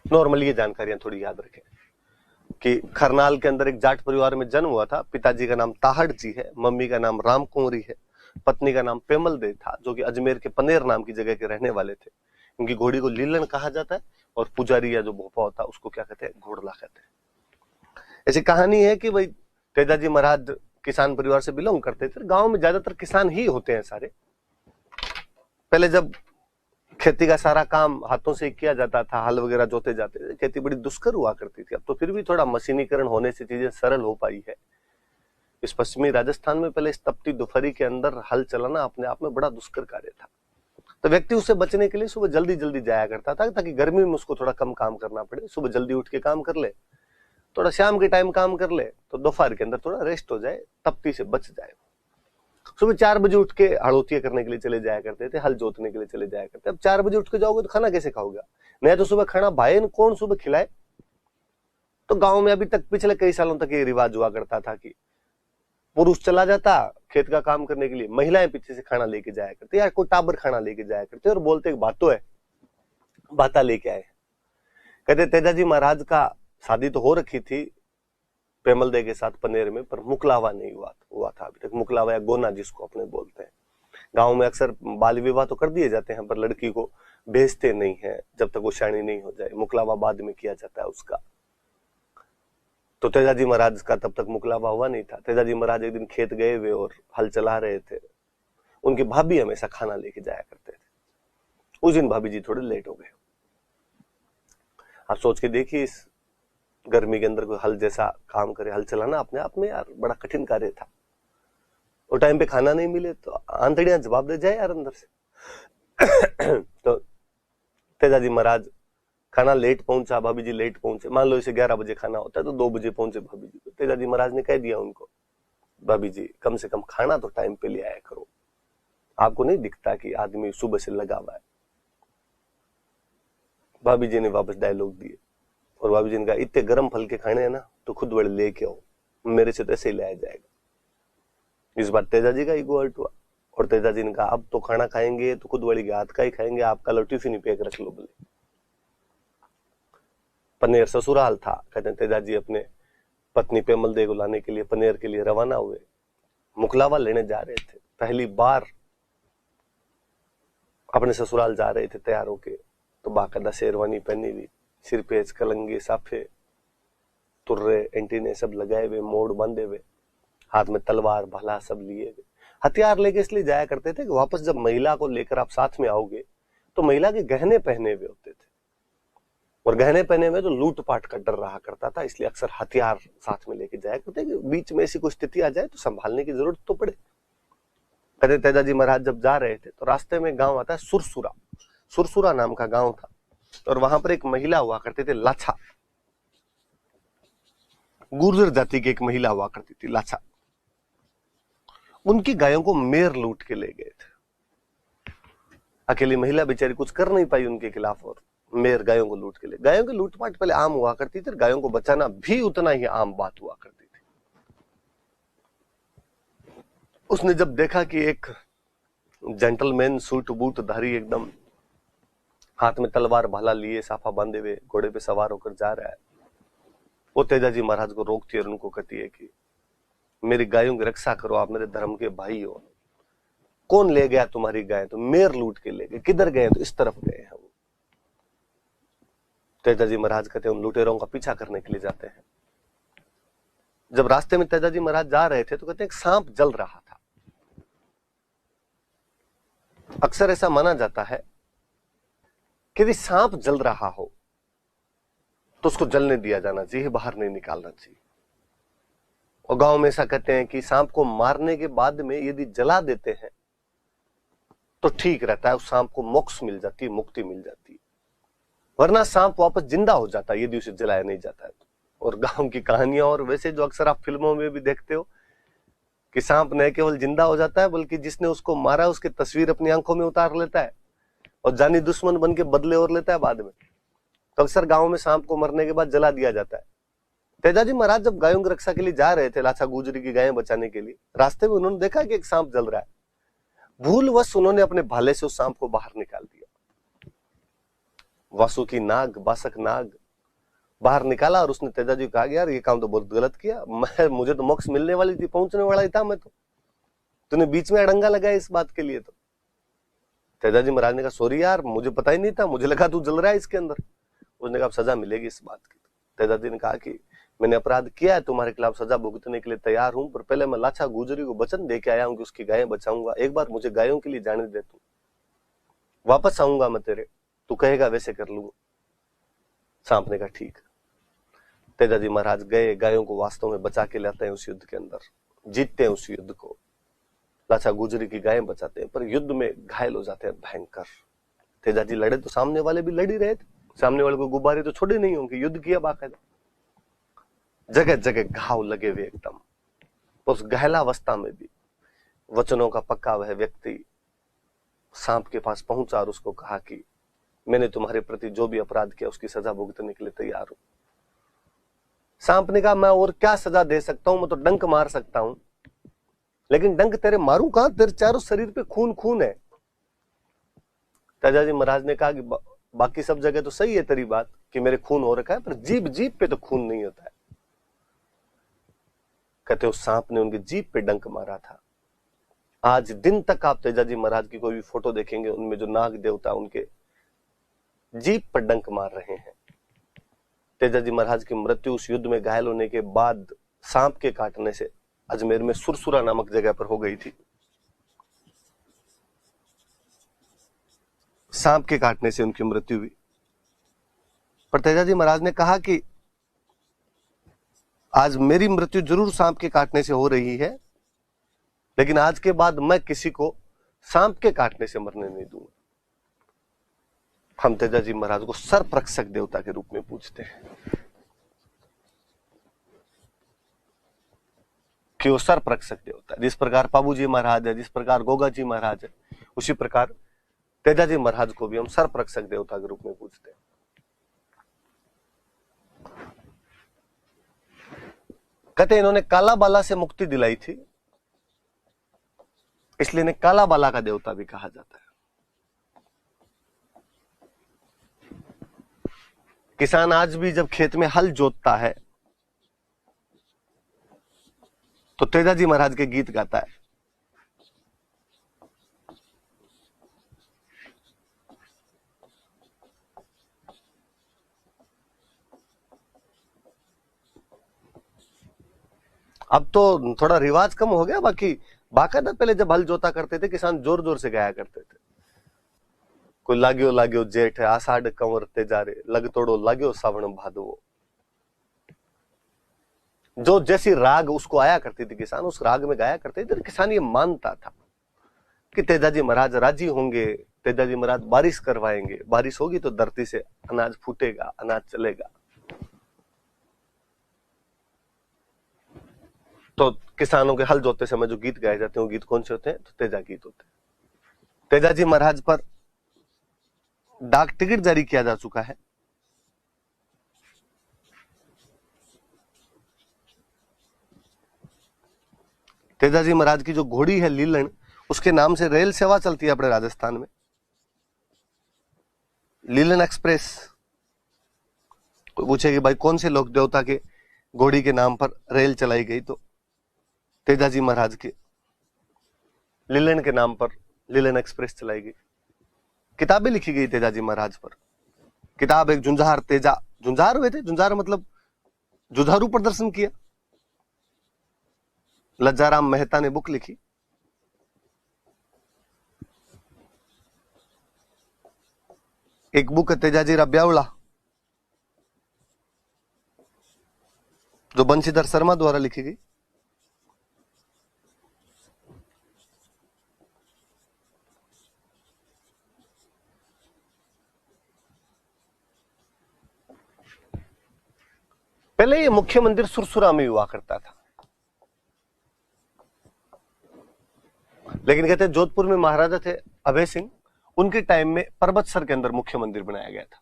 नॉर्मली ये जानकारियां थोड़ी याद रखें कि खरनाल के अंदर एक जाट परिवार में जन्म हुआ था। पिताजी का नाम ताहड़ जी है, मम्मी का नाम रामकुंवरी है, पत्नी का नाम पेमल दे था, जो कि अजमेर के पनेर नाम की जगह के रहने वाले थे। इनकी घोड़ी को लीलन कहा जाता है और पुजारी या जो भोपा होता है उसको क्या कहते हैं, घोड़ला कहते हैं। ऐसी कहानी है कि भाई तेजाजी महाराज किसान परिवार से बिलोंग करते थे। गांव में ज्यादातर किसान ही होते हैं सारे। पहले जब खेती का सारा काम हाथों से किया जाता था, हल वगैरह जोते जाते थे, खेती बड़ी दुष्कर हुआ करती थी। अब तो फिर भी थोड़ा मशीनीकरण होने से चीजें सरल हो पाई है। इस पश्चिमी राजस्थान में पहले इस तपती दोपहरी के अंदर हल चलाना अपने आप में बड़ा दुष्कर कार्य था। तो व्यक्ति उससे बचने के लिए सुबह जल्दी जल्दी जाया करता था, ताकि गर्मी में उसको थोड़ा कम काम करना पड़े। सुबह जल्दी उठ के काम कर ले, थोड़ा शाम के टाइम काम कर ले, तो दोपहर के अंदर थोड़ा रेस्ट हो जाए, तपती से बच जाए। सुबह 4 बजे उठ के हड़ोतिया करने के लिए चले जाया करते थे, हल जोतने के लिए चले जाया करते। अब 4 बजे उठ के जाओगे तो खाना कैसे खाओगे? नहीं तो सुबह खाना भाई ने कौन सुबह खिलाए। तो गांव में अभी तक पिछले कई सालों तक ये रिवाज हुआ करता था कि पुरुष चला जाता खेत का काम करने के लिए, महिलाएं पीछे से खाना लेके जाया करते, या कोई टाबर खाना लेके जाया करते और बोलते बातो है, बाता लेके आए। कहते तेजाजी महाराज का शादी तो हो रखी थी पेमल दे के साथ पनेर में, पर मुकलावा नहीं हुआ था अभी तक। मुकलावा या गोना जिसको अपने बोलते हैं। गांव में अक्सर बाल विवाह तो कर दिए जाते हैं, पर लड़की को भेजते नहीं है जब तक वो शाणी नहीं हो जाए। मुकलावा बाद में किया जाता है उसका। तो तेजाजी महाराज का तब तक मुकलावा हुआ नहीं था। तेजाजी महाराज एक दिन खेत गए हुए और हल चला रहे थे। उनकी भाभी हमेशा खाना लेके जाया करते थे। उस दिन भाभी जी थोड़े लेट हो गए। आप सोच के देखिए, इस गर्मी के अंदर कोई हल जैसा काम करे, हल चलाना अपने आप में यार बड़ा कठिन कार्य था। और टाइम पे खाना नहीं मिले तो आंतड़ियां जवाब दे जाए यार अंदर से। तो तेजाजी महाराज खाना लेट पहुंचा, भाभी जी लेट पहुंचे। मान लो इसे 11 बजे खाना होता है तो 2 बजे पहुंचे भाभी जी। तो तेजाजी महाराज ने कह दिया उनको, भाभी जी कम से कम खाना तो टाइम पे ले आया करो, आपको नहीं दिखता कि आदमी सुबह से लगा हुआ है। भाभी जी ने वापस डायलॉग दिए और भाभी जी ने कहा, इतने गर्म फल के खाने हैं ना तो खुद बड़े लेके आओ, मेरे से तो ऐसे ही लाया जाएगा। इस बार तेजाजी का ईगो हर्ट हुआ और तेजाजी ने कहा, अब तो खाना खाएंगे तो खुद बड़ी के हाथ का ही खाएंगे, आपका लो टिफिन ही पैक रख लो बोले। पनेर ससुराल था। कहते हैं तेजाजी अपने पत्नी पेमल दे को लाने के लिए पनेर के लिए रवाना हुए। मुखलावा लेने जा रहे थे, पहली बार अपने ससुराल जा रहे थे तैयार होके, तो बाकायदा शेरवानी पहनी हुई, सिर पे कलंगे साफे, तुर्रे एंटीने सब लगाए हुए, मोड़ बांधे हुए, हाथ में तलवार भाला सब लिए हुए। हथियार लेके इसलिए जाया करते थे कि वापस जब महिला को लेकर आप साथ में आओगे तो महिला के गहने पहने हुए होते थे, और गहने पहने में तो लूटपाट का डर रहा करता था, इसलिए अक्सर हथियार साथ में लेके जाया करते कि बीच में ऐसी कोई स्थिति आ जाए तो संभालने की जरूरत तो पड़े। कहते तेजाजी महाराज जब जा रहे थे तो रास्ते में गांव आता है सुरसुरा, सुरसुरा नाम का गांव था, और वहां पर एक महिला हुआ करते थे लाछा, गुर्जर जाति की एक महिला हुआ करती थी लाछा। उनकी गायों को मेर लूट के ले गए थे। अकेली महिला बेचारी कुछ कर नहीं पाई उनके खिलाफ, और मेर गायों को लूट के ले। गायों की लूटपाट पहले आम हुआ करती थी, गायों को बचाना भी उतना ही आम बात हुआ करती थी। उसने जब देखा कि एक जेंटलमैन सूट बूट धारी, एकदम हाथ में तलवार भाला लिए, साफा बांधे हुए, घोड़े पे सवार होकर जा रहा है, वो तेजाजी महाराज को रोकती है और उनको कहती है कि मेरी गायों की रक्षा करो, आप मेरे धर्म के भाई हो। कौन ले गया तुम्हारी गाय? तो मेर लूट के ले गए। किधर गए? तो इस तरफ गए हैं वो। तेजाजी महाराज कहते हैं उन लुटेरों का पीछा करने के लिए जाते हैं। जब रास्ते में तेजाजी महाराज जा रहे थे तो कहते हैं एक सांप जल रहा था। अक्सर ऐसा माना जाता है कि यदि सांप जल रहा हो तो उसको जलने दिया जाना चाहिए, बाहर नहीं निकालना चाहिए। और गांव में ऐसा कहते हैं कि सांप को मारने के बाद में यदि जला देते हैं तो ठीक रहता है, उस सांप को मोक्ष मिल जाती है, मुक्ति मिल जाती है, वरना सांप वापस जिंदा हो जाता है यदि उसे जलाया नहीं जाता है तो। और गांव की कहानियां, और वैसे जो अक्सर आप फिल्मों में भी देखते हो कि सांप न केवल जिंदा हो जाता है बल्कि जिसने उसको मारा उसकी तस्वीर अपनी आंखों में उतार लेता है और जानी दुश्मन बन के बदले और लेता है बाद में। तो अक्सर गांव में सांप को मरने के बाद जला दिया जाता है। तेजाजी महाराज जब गायों की रक्षा के लिए जा रहे थे, लाछा गुजरी की गायें बचाने के लिए, रास्ते में उन्होंने देखा कि एक सांप जल रहा है। भूलवश उन्होंने अपने भाले से उस सांप को बाहर निकाल दिया। वासुकी नाग, बासक नाग बाहर निकाला और उसने तेजाजी को कहा, यार ये काम तो बहुत गलत किया, मुझे तो मोक्ष मिलने वाली थी, पहुंचने वाला ही था मैं तो, तूने बीच में अड़ंगा लगाया इस बात के लिए। तो तेजाजी महाराज ने कहा, सॉरी यार, मुझे पता ही नहीं था, मुझे लगा तू जल रहा है इसके अंदर। उसने कहा सजा मिलेगी इस बात की। तेजाजी ने कहा कि मैंने अपराध किया है, तुम्हारे खिलाफ सजा भुगतने के लिए तैयार हूं, पर पहले मैं लाछा गुजरी को वचन दे के आया हूं कि उसकी गायें बचाऊंगा। एक बार मुझे गायों के लिए जाने दे, तू वापस आऊंगा मैं तेरे, तू कहेगा वैसे कर लूंगा। सांप ने कहा ठीक। तेजाजी महाराज गए, गायों को वास्तव में बचा के लाते हैं उस युद्ध के अंदर, जीतते हैं उस युद्ध को, लाछा गुजरी की गायें बचाते हैं, पर युद्ध में घायल हो जाते हैं भयंकर। तेजाजी लड़े तो सामने वाले भी लड़ ही रहे थे, सामने वाले को गुब्बारे तो छोड़े नहीं होंगे, युद्ध किया बाकायदा, जगह जगह घाव लगे हुए एकदम। उस घायलावस्था में भी वचनों का पक्का वह व्यक्ति सांप के पास पहुंचा और उसको कहा कि मैंने तुम्हारे प्रति जो भी अपराध किया उसकी सजा भुगतने के लिए तैयार हूं। सांप ने कहा, मैं और क्या सजा दे सकता हूं, मैं तो डंक मार सकता हूं, लेकिन डंक तेरे मारूं कहां, तेरे चारों शरीर पे खून खून है। तेजाजी महाराज ने कहा कि बाकी सब जगह तो सही है तेरी बात कि मेरे खून हो रखा है, पर जीभ जीभ पे तो खून नहीं होता है। कहते उस सांप ने उनकी जीभ पे डंक मारा था। आज दिन तक आप तेजाजी महाराज की कोई भी फोटो देखेंगे, उनमें जो नाग देवता उनके जीभ पर डंक मार रहे हैं। तेजाजी महाराज की मृत्यु उस युद्ध में घायल होने के बाद सांप के काटने से अजमेर में सुरसुरा नामक जगह पर हो गई थी। सांप के काटने से उनकी मृत्यु हुई। पर तेजाजी महाराज ने कहा कि आज मेरी मृत्यु जरूर सांप के काटने से हो रही है, लेकिन आज के बाद मैं किसी को सांप के काटने से मरने नहीं दूंगा। हम तेजाजी महाराज को सर्परक्षक देवता के रूप में पूजते हैं कि वो सर्परक्षक देवता है। जिस प्रकार पाबूजी महाराज है, जिस प्रकार गोगा जी महाराज है, उसी प्रकार तेजाजी महाराज को भी हम सर्परक्षक देवता के रूप में पूजते हैं। कहते इन्होंने काला बाला से मुक्ति दिलाई थी, इसलिए इन्हें काला बाला का देवता भी कहा जाता है। किसान आज भी जब खेत में हल जोतता है तो तेजाजी महाराज के गीत गाता है। अब तो थोड़ा रिवाज कम हो गया, बाकी बाकायदा पहले जब हल जोता करते थे किसान जोर जोर से गाया करते थे। कोई लाग्यो लाग्यो जेठ आषाढ़ कंवर तेजारे, लग तोड़ो लाग्यो सावण भादवो। जो जैसी राग उसको आया करती थी किसान उस राग में गाया करते थे। किसान ये मानता था कि तेजाजी महाराज राजी होंगे, तेजाजी महाराज बारिश करवाएंगे, बारिश होगी तो धरती से अनाज फूटेगा, अनाज चलेगा। तो किसानों के हल जोतते समय जो गीत गाए जाते हैं वो गीत कौन से होते हैं? तो तेजा गीत होते हैं। तेजाजी महाराज पर डाक टिकट जारी किया जा चुका है। तेजाजी महाराज की जो घोड़ी है लीलन, उसके नाम से रेल सेवा चलती है अपने राजस्थान में, लीलन एक्सप्रेस। कोई पूछे कि भाई कौन से लोक देवता के घोड़ी के नाम पर रेल चलाई गई, तो तेजाजी महाराज के लीलन के नाम पर लीलन एक्सप्रेस चलाई गई। किताबें लिखी गई तेजाजी महाराज पर। किताब एक झुंझार तेजा, झुंझार हुए थे, झुंझार मतलब जुझारू प्रदर्शन किया। लज्जाराम मेहता ने बुक लिखी। एक बुक है तेजाजी रब्यावला जो बंशीधर शर्मा द्वारा लिखी गई। पहले ये मुख्य मंदिर सुरसुरा में हुआ करता था, लेकिन कहते हैं जोधपुर में महाराजा थे अभय सिंह, उनके टाइम में पर्वतसर के अंदर मुख्य मंदिर बनाया गया था।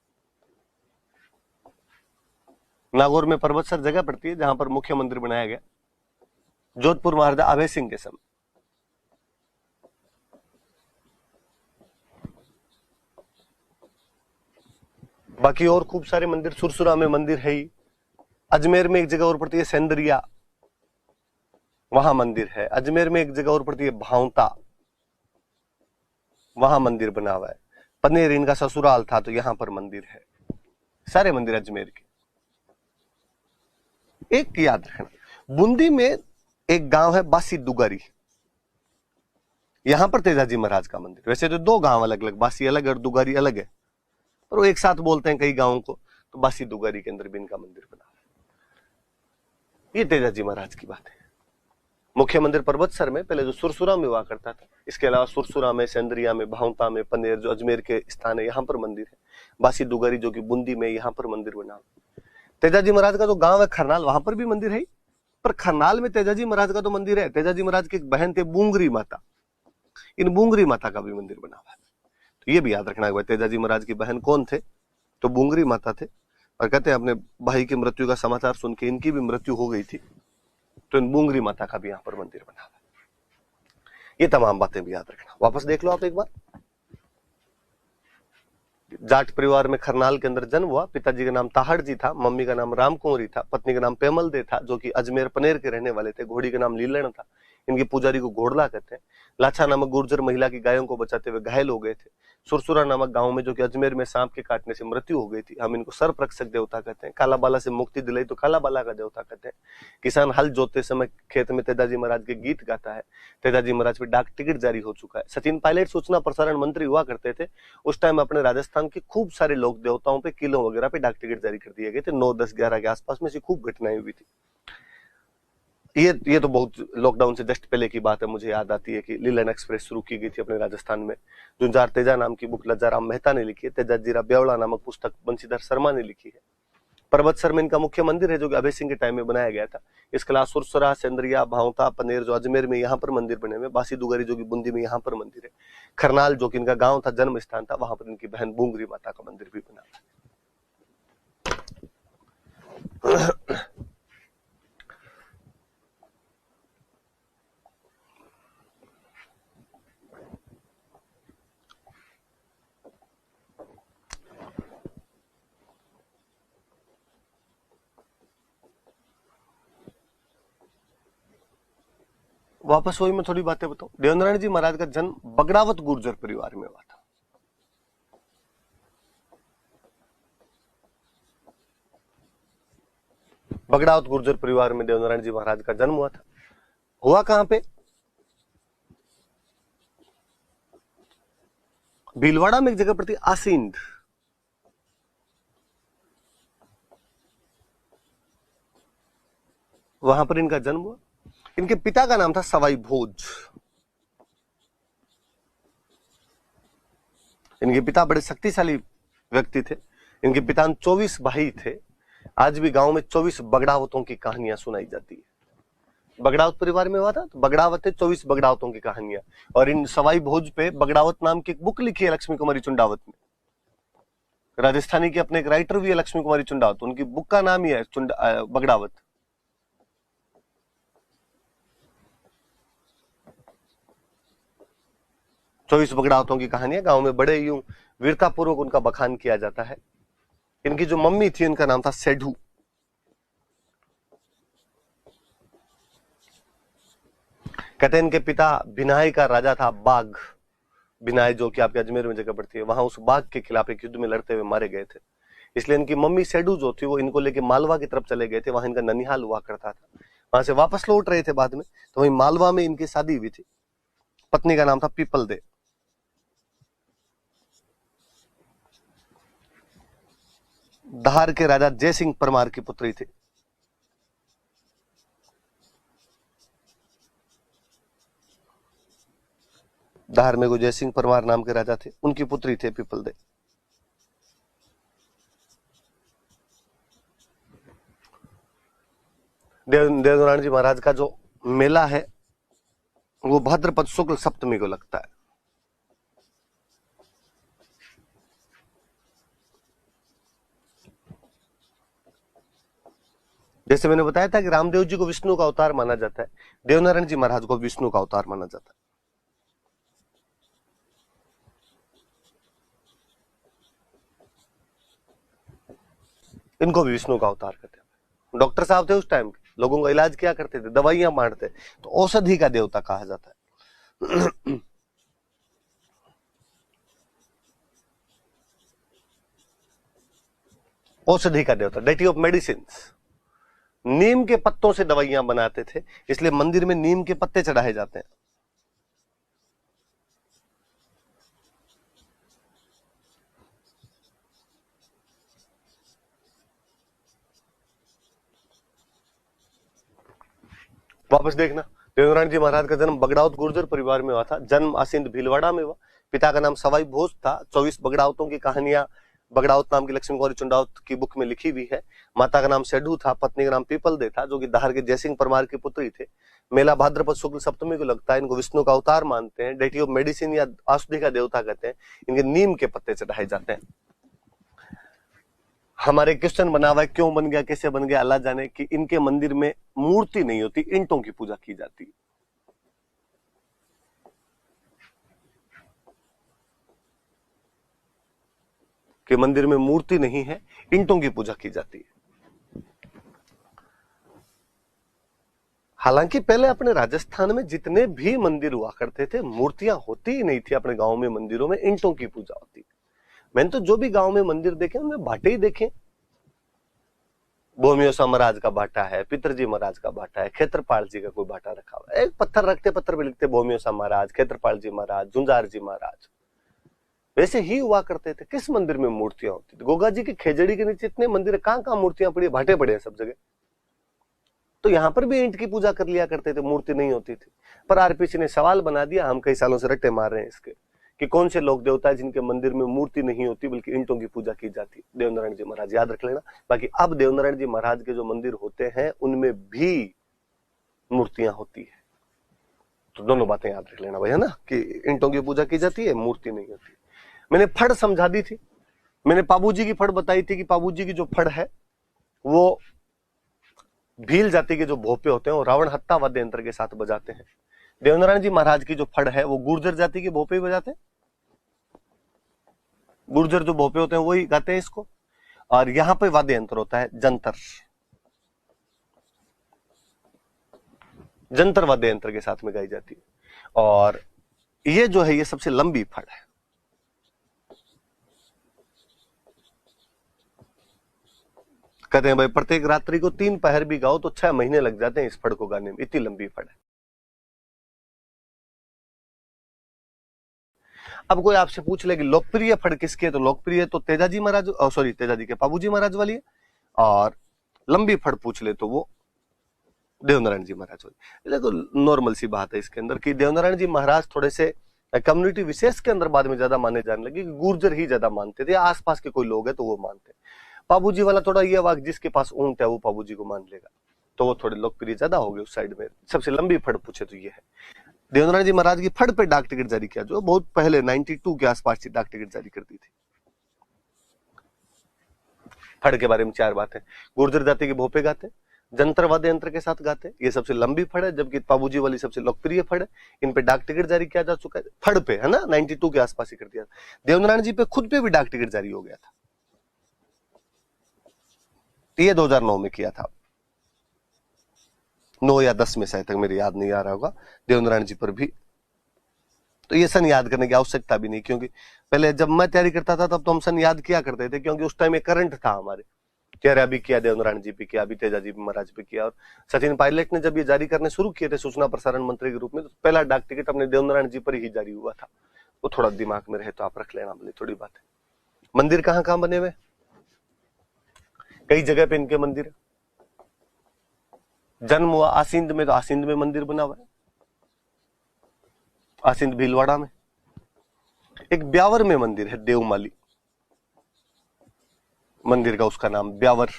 नागौर में पर्वतसर जगह पड़ती है जहां पर मुख्य मंदिर बनाया गया, जोधपुर महाराजा अभय सिंह के समय। बाकी और खूब सारे मंदिर, सुरसुरा में मंदिर है ही, अजमेर में एक जगह और पड़ती है सेंदरिया, वहां मंदिर है। अजमेर में एक जगह और पड़ती है भावता, वहां मंदिर बना हुआ है। पनेर इनका ससुराल था तो यहां पर मंदिर है। सारे मंदिर अजमेर के। एक याद रखना, बूंदी में एक गांव है बासी दुगारी, यहां पर तेजाजी महाराज का मंदिर। वैसे तो दो गांव अलग अलग, बासी अलग और दुगारी अलग है, पर वो एक साथ बोलते हैं कई गांवों को, तो बासी दुगारी के अंदर भी इनका मंदिर बना है। ये तेजाजी महाराज की बात है। मुख्य मंदिर पर्वतसर में पहले जो सुरसुरा में हुआ करता था, इसके अलावा सुरसुरा में, सेंदरिया में, भावता में, पनेर जो अजमेर के स्थान है यहां पर मंदिर है। बासी दुगारी जो कि बूंदी में, यहां पर मंदिर बना। तेजाजी महाराज का जो गांव है खरनाल, वहां पर भी मंदिर है, पर खरनाल में तेजाजी महाराज का तो मंदिर है। तेजाजी महाराज की एक बहन थे बूंगरी माता, इन बूंगरी माता का भी मंदिर बना हुआ है। तो ये भी याद रखना है, तेजाजी महाराज की बहन कौन थे? तो बूंगरी माता थे। और कहते हैं अपने भाई की मृत्यु का समाचार सुन के इनकी भी मृत्यु हो गई थी, तो इन बूंगरी माता का भी यहाँ पर मंदिर बना हुआ है। ये तमाम बातें भी याद रखना। वापस देख लो आप एक बार। जाट परिवार में खरनाल के अंदर जन्म हुआ। पिताजी का नाम ताहड़ जी था, मम्मी का नाम राम कुंवरी था, पत्नी का नाम पेमल दे था, जो कि अजमेर पनेर के रहने वाले थे। घोड़ी का नाम लीलन था, इनके पुजारी को घोड़ला कहते हैं। लाछा नामक गुर्जर महिला की गायों को बचाते हुए घायल हो गए थे, सुरसुरा नामक गांव में, जो कि अजमेर में सांप के काटने से मृत्यु हो गई थी। हम इनको सर्परक्षक देवता कहते हैं। काला बाला से मुक्ति दिलाई तो काला बाला का देवता कहते हैं। किसान हल जोतते समय खेत में तेजाजी महाराज के गीत गाता है। तेजाजी महाराज पे डाक टिकट जारी हो चुका है। सचिन पायलट सूचना प्रसारण मंत्री हुआ करते थे। उस टाइम अपने राजस्थान के खूब सारे लोक देवताओं पे, किलों वगैरह पे डाक टिकट जारी कर दिए गए थे। 9, 10, 11 के आसपास में से खूब घटनाएं हुई थी। ये तो बहुत लॉकडाउन से जस्ट पहले की बात है। मुझे याद आती है कि लीलन एक्सप्रेस शुरू की गई थी अपने राजस्थान में। जुंजार तेजा नाम की बुक लज्जाराम मेहता ने लिखी है। तेजा जीरा ब्यावड़ा नामक पुस्तक बंशीधर शर्मा ने लिखी है। पर्वत सर में इनका मुख्य मंदिर है, जो कि अभय सिंह के टाइम में बनाया गया था। इसके अलावा सुरसरा, सेंद्रिया, भावता, पनेर जो अजमेर में यहाँ पर मंदिर बने हुए, बासी दुगरी जो कि बूंदी में यहाँ पर मंदिर है। खरनाल जो कि इनका गांव था, जन्म स्थान था, वहां पर इनकी बहन बूंगरी माता का मंदिर भी बना था। वापस वही मैं थोड़ी बातें बताऊं। देवनारायण जी महाराज का जन्म बगड़ावत गुर्जर परिवार में हुआ था। बगड़ावत गुर्जर परिवार में देवनारायण जी महाराज का जन्म हुआ था। हुआ कहां पे? भीलवाड़ा में एक जगह पड़ती आसींद, वहां पर इनका जन्म हुआ। इनके पिता का नाम था सवाई भोज। इनके पिता बड़े शक्तिशाली व्यक्ति थे। इनके पिता 24 भाई थे। आज भी गांव में 24 बगड़ावतों की कहानियां सुनाई जाती है। बगड़ावत परिवार में हुआ था तो बगड़ावत है, 24 बगड़ावतों की कहानियां। और इन सवाई भोज पे बगड़ावत नाम की एक बुक लिखी है लक्ष्मी कुमारी चुंडावत ने। राजस्थानी के अपने एक राइटर भी है लक्ष्मी कुमारी चुंडावत, उनकी बुक का नाम ही है बगड़ावत। चौबीस बगड़ावतों की कहानियां गांव में बड़े यूं वीरतापूर्वक उनका बखान किया जाता है। इनकी जो मम्मी थी उनका नाम था सेठू। कहते हैं इनके पिता भिनाई का राजा था बाघ। भिनाई जो कि आपके अजमेर में जगह पड़ती है, वहां उस बाघ के खिलाफ एक युद्ध में लड़ते हुए मारे गए थे। इसलिए इनकी मम्मी सेडू जो थी वो इनको लेके मालवा की तरफ चले गए थे। वहां इनका ननिहाल हुआ करता था। वहां से वापस लौट रहे थे बाद में, तो वहीं मालवा में इनकी शादी हुई थी। पत्नी का नाम था पीपल दे। धार के राजा जयसिंह परमार की पुत्री थी। धार में को जयसिंह परमार नाम के राजा थे, उनकी पुत्री थे पीपल दे। देवनारायण जी महाराज का जो मेला है वो भाद्रपद शुक्ल सप्तमी को लगता है। जैसे मैंने बताया था कि रामदेव जी को विष्णु का अवतार माना जाता है, देवनारायण जी महाराज को विष्णु का अवतार माना जाता है। इनको भी विष्णु का अवतार कहते हैं। डॉक्टर साहब थे उस टाइम के, लोगों का इलाज क्या करते थे? दवाइयां बांटते, तो औषधि का देवता कहा जाता है। औषधि का देवता, डेटी ऑफ मेडिसिन। नीम के पत्तों से दवाइयां बनाते थे, इसलिए मंदिर में नीम के पत्ते चढ़ाए जाते हैं। वापस देखना, देवनारायण जी महाराज का जन्म बगड़ावत गुर्जर परिवार में हुआ था। जन्म आसिंद भीलवाड़ा में हुआ। पिता का नाम सवाई भोज था। 24 बगड़ावतों की कहानियां बगड़ावत नाम की लक्ष्मी कुमारी चुंडावत की बुक में लिखी हुई है। माता का नाम सेडू था, पत्नी का नाम पीपल दे था, जो कि धार के जयसिंह परमार की पुत्री थे। मेला भाद्रपद शुक्ल सप्तमी को लगता है। इनको विष्णु का अवतार मानते हैं, डेटी ऑफ मेडिसिन या औषधि का देवता कहते हैं। इनके नीम के पत्ते चढ़ाए जाते हैं। हमारे क्वेश्चन बना हुआ है, क्यों बन गया, कैसे बन गया, अल्लाह जाने, कि इनके मंदिर में मूर्ति नहीं होती, ईंटों की पूजा की जाती है। कि मंदिर में मूर्ति नहीं है, ईंटों की पूजा की जाती है। हालांकि पहले अपने राजस्थान में जितने भी मंदिर हुआ करते थे मूर्तियां होती ही नहीं थी। अपने गांव में मंदिरों में ईंटों की पूजा होती। मैंने तो जो भी गांव में मंदिर देखे उनमें भाटे ही देखे। भोमियोसा महाराज का भाटा है, पितरजी महाराज का भाटा है, क्षेत्रपाल जी का कोई भाटा रखा हुआ है। एक पत्थर रखते, पत्थर पे लिखते भोमियोसा महाराज, क्षेत्रपाल जी महाराज, झुंझार जी महाराज। वैसे ही हुआ करते थे। किस मंदिर में मूर्तियां होती थी? गोगा जी की खेजड़ी के नीचे इतने मंदिर, कहां कहां मूर्तियां पड़ी, भाटे पड़े हैं सब जगह। तो यहां पर भी ईंट की पूजा कर लिया करते थे, मूर्ति नहीं होती थी। पर आरपीसी ने सवाल बना दिया, हम कई सालों से रट्टे मार रहे हैं इसके, कि कौन से लोक देवता है जिनके मंदिर में मूर्ति नहीं होती बल्कि ईंटों की पूजा की जाती। देवनारायण जी महाराज, याद रख लेना। बाकी अब देवनारायण जी महाराज के जो मंदिर होते हैं उनमें भी मूर्तियां होती है। तो दोनों बातें याद रख लेना भाई, है ना, कि ईंटों की पूजा की जाती है, मूर्ति नहीं होती। मैंने फड़ समझा दी थी। मैंने पाबूजी की फड़ बताई थी कि पाबूजी की जो फड़ है वो भील जाति के जो भोपे होते हैं वो रावण हत्ता वाद्य यंत्र के साथ बजाते हैं। देवनारायण जी महाराज की जो फड़ है वो गुर्जर जाति के भोपे बजाते हैं। गुर्जर जो भोपे होते हैं वही गाते हैं इसको। और यहां पे वाद्य यंत्र होता है जंतर। जंतर वाद्य यंत्र के साथ में गाई जाती है। और ये जो है ये सबसे लंबी फड़ है। कहते हैं भाई प्रत्येक रात्रि को 3 पहर भी गाओ तो 6 महीने लग जाते हैं इस फड़ को गाने में, इतनी लंबी फड़ है। अब कोई आपसे पूछ ले कि लोकप्रिय फड़ किसकी है, तो लोकप्रिय तो तेजाजी महाराज, सॉरी तेजाजी के पाबूजी महाराज वाली है। और लंबी फड़ पूछ ले तो वो देवनारायण जी महाराज वाली। देखो नॉर्मल सी बात है इसके अंदर कि देवनारायण जी महाराज थोड़े से कम्युनिटी विशेष के अंदर बाद में ज्यादा माने जाने लगे। गुर्जर ही ज्यादा मानते थे, आसपास के कोई लोग है तो वो मानते। पाबूजी वाला थोड़ा ये वाक, जिसके पास ऊंट है वो पाबूजी को मान लेगा, तो वो थोड़े लोकप्रिय ज्यादा हो गए उस साइड में। सबसे लंबी फड़ पूछे तो ये है। देवनारायण जी महाराज की फड़ पे डाक टिकट जारी किया, जो बहुत पहले 92 के आसपास डाक टिकट जारी करती थी। फड़ के बारे में 4 बातें। गुर्जर जाति के भोपे गाते, जंतर वाद्य यंत्र के साथ गाते, ये सबसे लंबी फड़ है। जबकि पाबूजी वाली सबसे लोकप्रिय फड़ है। इन पे डाक टिकट जारी किया जा चुका है फड़ पे, है ना, 92 के आसपास ही कर दिया। देवनारायण जी पे खुद पे भी डाक टिकट जारी हो गया था, ये 2009 में किया था, 9 या 10 में शायद तक, मेरे याद नहीं आ रहा होगा। देवनारायण जी पर भी तो ये सन याद करने की आवश्यकता भी नहीं, क्योंकि पहले जब मैं तैयारी करता था तब तो हम सन याद किया करते थे, क्योंकि उस टाइम एक करंट था हमारे। तेरा अभी किया, देवनारायण जी पे किया, अभी तेजाजी महाराज पे किया। और सचिन पायलट ने जब ये जारी करने शुरू किए थे सूचना प्रसारण मंत्री के रूप में, तो पहला डाक टिकट अपने देवनारायण जी पर ही जारी हुआ था। वो थोड़ा दिमाग में रहे तो आप रख लेना, बोले थोड़ी बात है। मंदिर कहां कहां बने हुए, कई जगह पे इनके मंदिर। जन्म हुआ आसिंद में, तो आसिंद में मंदिर बना हुआ है, आसिंद भीलवाड़ा में। एक ब्यावर में मंदिर है, देवमाली मंदिर का उसका नाम ब्यावर।